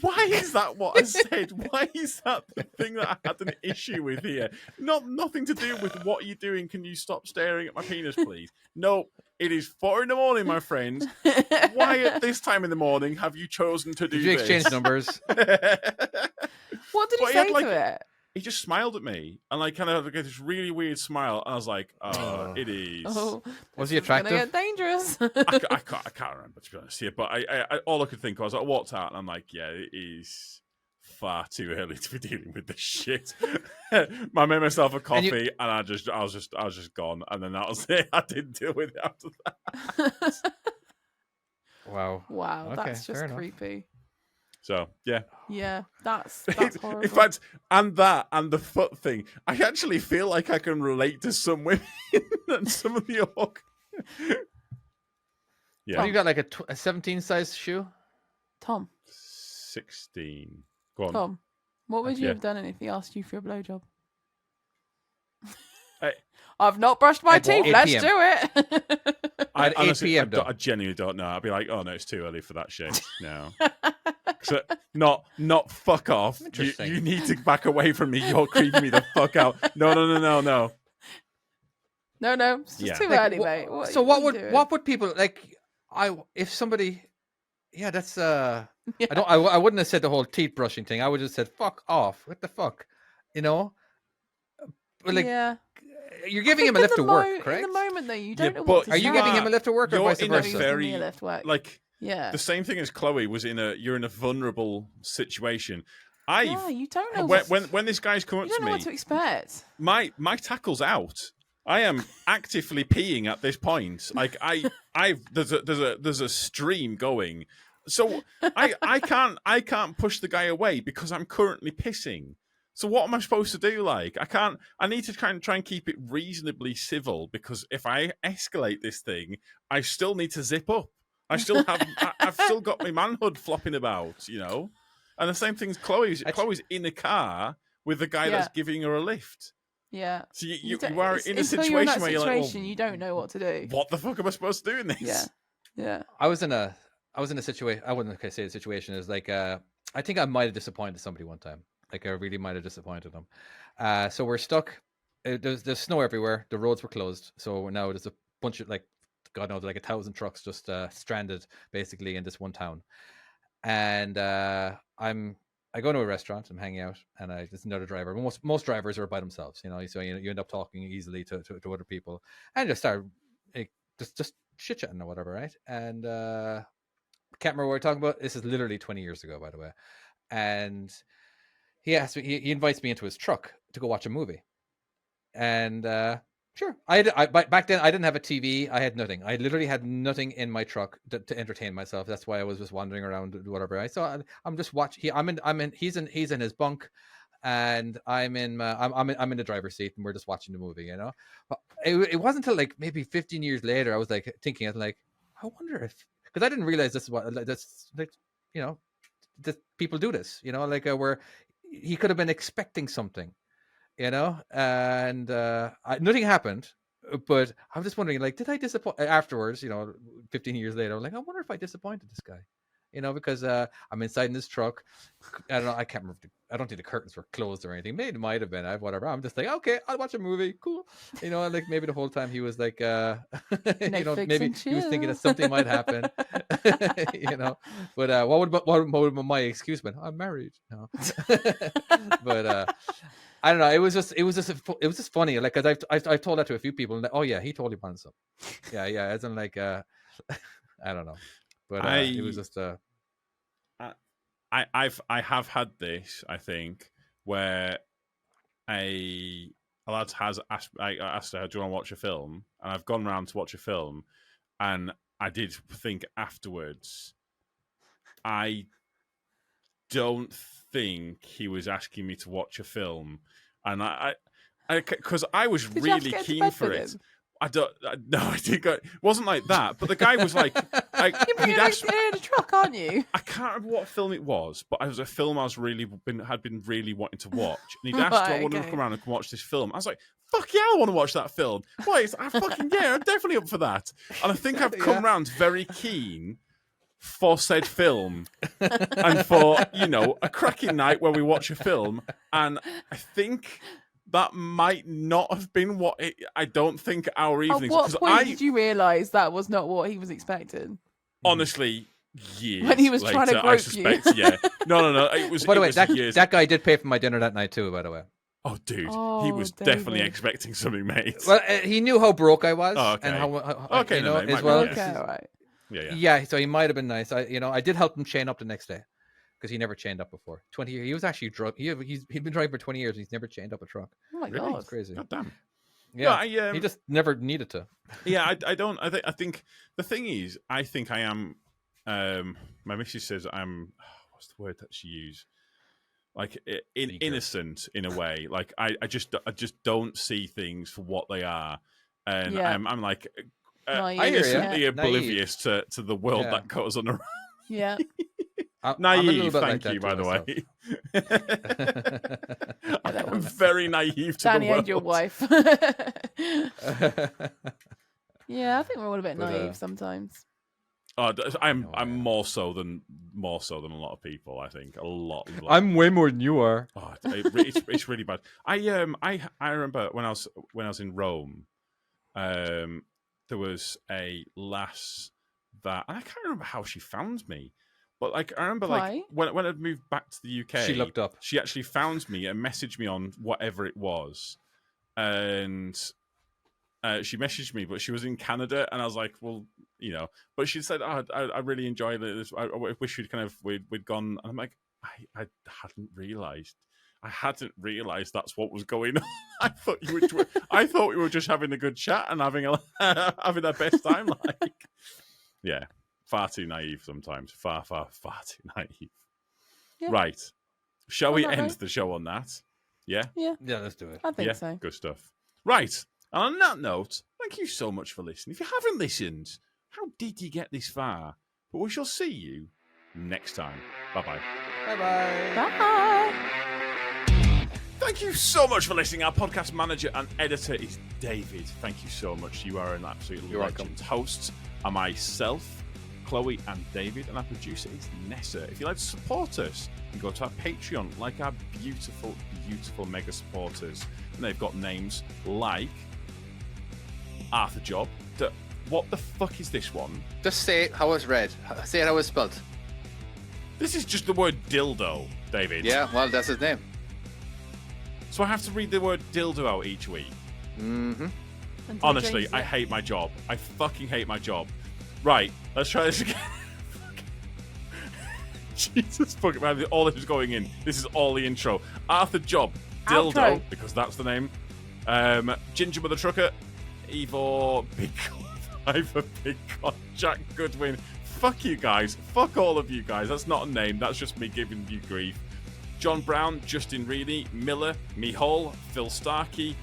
why is that what I said? Why is that the thing that I had an issue with here? Nothing to do with what you're doing. Can you stop staring at my penis, please? No, it is 4 in the morning, my friend. Why at this time in the morning have you chosen to do Did you this? exchange numbers? What did he But he say had, like, to it? He just smiled at me and like kind of like this really weird smile. And I was like, oh, it is. Oh, Was he this is gonna attractive? get dangerous. I can't remember, to be honest here, but I all I could think was I walked out and I'm like, yeah, it is far too early to be dealing with this shit. I made myself a coffee and I was just gone, and then that was it. I didn't deal with it after that. Wow. Wow, Okay, that's just fair enough. creepy. So yeah, Yeah, that's in horrible. fact, and the foot thing, I actually feel like I can relate to some women and some of the orc. Yeah, What, you got like a 17 size shoe? Tom, 16. Go on. Tom, what would you Yeah. have done if he asked you for a blowjob? I- I've not brushed my At teeth. 8 Let's PM. do it. I At 8 honestly, PM, though. I genuinely don't know. I'd be like, oh no, it's too early for that shit. No. So, not fuck off. Interesting. You need to back away from me. You're creeping me the fuck out. No. No, it's just Yeah. too Like, early, mate. So what are you doing? what would people like? If somebody, yeah, that's I wouldn't have said the whole teeth brushing thing. I would have said fuck off. What the fuck, you know? But like, yeah. you're giving I him a think lift in to the work, correct? In the moment, though, you don't Yeah, know but what to Are you say. giving him a lift to work or You're vice in a versa? very- Give me a lift work. like yeah. the same thing as Chloe was you're in a vulnerable situation. Yeah, you don't know. When this guy's come up you don't to know me, what to expect. my tackle's out. I am actively peeing at this point. Like there's a stream going. So I can't push the guy away because I'm currently pissing. So what am I supposed to do? Like I need to try and keep it reasonably civil, because if I escalate this thing, I still need to zip up. I've still got my manhood flopping about, you know? And the same thing's Chloe's in the car with the guy that's giving her a lift. Yeah. So you don't- are it's- in a until you're in situation that where you're like, situation, well, you don't know what to do. what the fuck am I supposed to do in this? Yeah. Yeah. I was in a situation. I wouldn't say the situation is like. I think I might have disappointed somebody one time. Like I really might have disappointed them. So we're stuck. There's snow everywhere. The roads were closed. So now there's a bunch of God knows, like 1,000 trucks just stranded basically in this one town. And I go to a restaurant. I'm hanging out, and there's another driver. Most drivers are by themselves, you know. So you end up talking easily to other people, and just start just chit chatting or whatever, right? And Can't remember what we're talking about. This is literally 20 years ago, by the way. And he asked me, he invites me into his truck to go watch a movie. And sure, back then I didn't have a TV. I had nothing. I literally had nothing in my truck to entertain myself. That's why I was just wandering around, whatever. I saw. I'm just watching. He's in his bunk, and I'm in the driver's seat, and we're just watching the movie. You know, but it wasn't until like maybe 15 years later I was like thinking, I wonder if, because I didn't realize this is what that's like, you know, that people do this. You know, like where he could have been expecting something. You know, and nothing happened, but I'm just wondering, like, did I disappoint afterwards? You know, 15 years later, I'm like, I wonder if I disappointed this guy. You know, because I'm inside in this truck. I don't know. I can't remember. I don't think the curtains were closed or anything. Maybe it might have been. Whatever. I'm just like, okay, I'll watch a movie. Cool. You know, like maybe the whole time he was like, you know, maybe he was thinking that something might happen. You know, but what would my excuse been? I'm married. No. But I don't know. It was just funny. Like, cause I've told that to a few people, and like, oh yeah, he totally wants some. Yeah. As in like, I don't know, but it was just I have had this, I think, where a lad has asked her, do you want to watch a film? And I've gone round to watch a film, and I did think afterwards, I don't think he was asking me to watch a film, and I because I was really keen for it. I didn't go. It wasn't like that, but the guy was like, you're in a truck, aren't you? I can't remember what film it was, but it was a film I was had been really wanting to watch, and he'd asked, "Do I want to come around and watch this film?" I was like, "Fuck yeah, I want to watch that film." Wait, I'm definitely up for that, and I think I've come round very keen for said film and for, you know, a cracking night where we watch a film, and I think that might not have been what I don't think our evenings. At what point did you realise that was not what he was expecting? Honestly, years when he was later, trying to grope I suspect, you. Yeah, no. It was. By the way, years. That guy did pay for my dinner that night too. By the way. Oh, dude, he was definitely expecting something, mate. Well, he knew how broke I was, okay. and how okay, you know, as well. Okay, all right. Yeah. So he might have been nice. I did help him chain up the next day because he never chained up before. 20 years. He was actually drunk. He'd been driving for 20 years and he's never chained up a truck. Oh my really? God, it's crazy. God damn. Yeah, no, he just never needed to. Yeah, I don't. I think the thing is, I think I am. My missus says I'm. What's the word that she used? Like innocent in a way. Like I just don't see things for what they are, and I'm like. Innocently oblivious to the world that goes on around. Yeah. Naive, thank you, by the way. I'm very naive to Danny the world. and your wife. Yeah, I think we're all a bit naive sometimes. I'm more so than a lot of people. I think a lot. I'm way more than you are. Oh, it's really bad. I remember when I was in Rome. There was a lass that, and I can't remember how she found me, but like I remember like when I'd moved back to the UK, she looked up. She actually found me and messaged me on whatever it was, and she messaged me, but she was in Canada, and I was like, well, you know, but she said, oh, I really enjoyed it. I wish we'd gone, and I'm like, I hadn't realised that's what was going on. I thought we were just having a good chat and having our best time. Like, yeah, far too naive sometimes. Far too naive. Yeah. Right. Shall we end the show on that? Yeah? Yeah, let's do it. I think so. Good stuff. Right. And on that note, thank you so much for listening. If you haven't listened, how did you get this far? But we shall see you next time. Bye-bye. Bye-bye. Bye. Thank you so much for listening. Our podcast manager and editor is David. Thank you so much. You are an absolute legend. Welcome. Hosts are myself, Chloe, and David, and our producer is Nessa. If you'd like to support us, you can go to our Patreon, like our beautiful, beautiful mega supporters. And they've got names like Arthur Job. What the fuck is this one? Just say it how it's read. Say it how it's spelled. This is just the word dildo, David. Yeah, well, that's his name. So I have to read the word dildo out each week. Mm-hmm. Honestly, I hate my job. I fucking hate my job. Right, let's try this again. Jesus fucking man, all this is going in. This is all the intro. Arthur Job, Dildo, Outro. because that's the name. Ginger Mother Trucker, Evo, Big Ivor, Big Con, Jack Goodwin. Fuck you guys. Fuck all of you guys. That's not a name. That's just me giving you grief. John Brown, Justin Reedy, Miller, Mihal, Phil Starkey,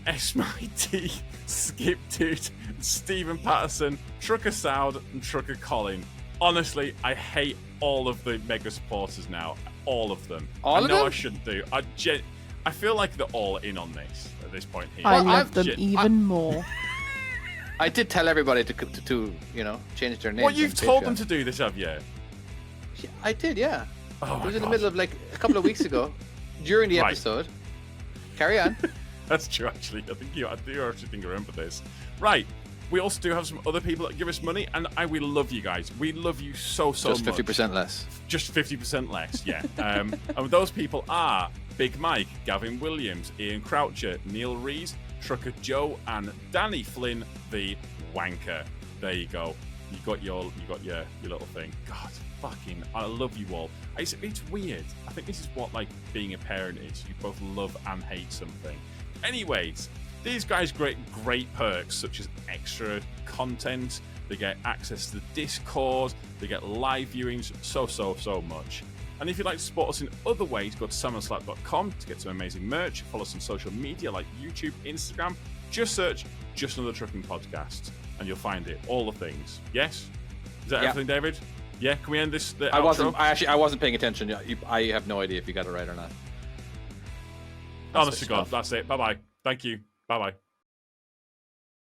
SMIT, Skip Dude, Stephen Patterson, Trucker Soud, and Trucker Colin. Honestly, I hate all of the mega supporters now. All of them. I know I shouldn't do. I feel like they're all in on this at this point here. I love them even more. I did tell everybody to change their names. Well, you've told them to do this, have you? Yeah, I did, yeah. Oh, it was in the middle of like a couple of weeks ago, during the episode. Carry on. That's true, actually. I do actually think I remember this. Right. We also do have some other people that give us money, and we love you guys. We love you so much. Just 50% less. Just 50% less, yeah. And those people are Big Mike, Gavin Williams, Ian Croucher, Neil Rees, Trucker Joe, and Danny Flynn, the wanker. There you go. You got your little thing. God, fucking, I love you all. It's weird. I think this is what like being a parent is. You both love and hate something. Anyways, these guys get great perks such as extra content. They get access to the Discord. They get live viewings. So much. And if you'd like to support us in other ways, go to salmonslap.com to get some amazing merch. Follow us on social media like YouTube, Instagram. Just search Just Another Trucking Podcast and you'll find it. All the things. Yes? Is that everything, David? Yeah? Can we end this? I wasn't paying attention. I have no idea if you got it right or not. Honest to God, that's it. Bye-bye. Thank you. Bye-bye.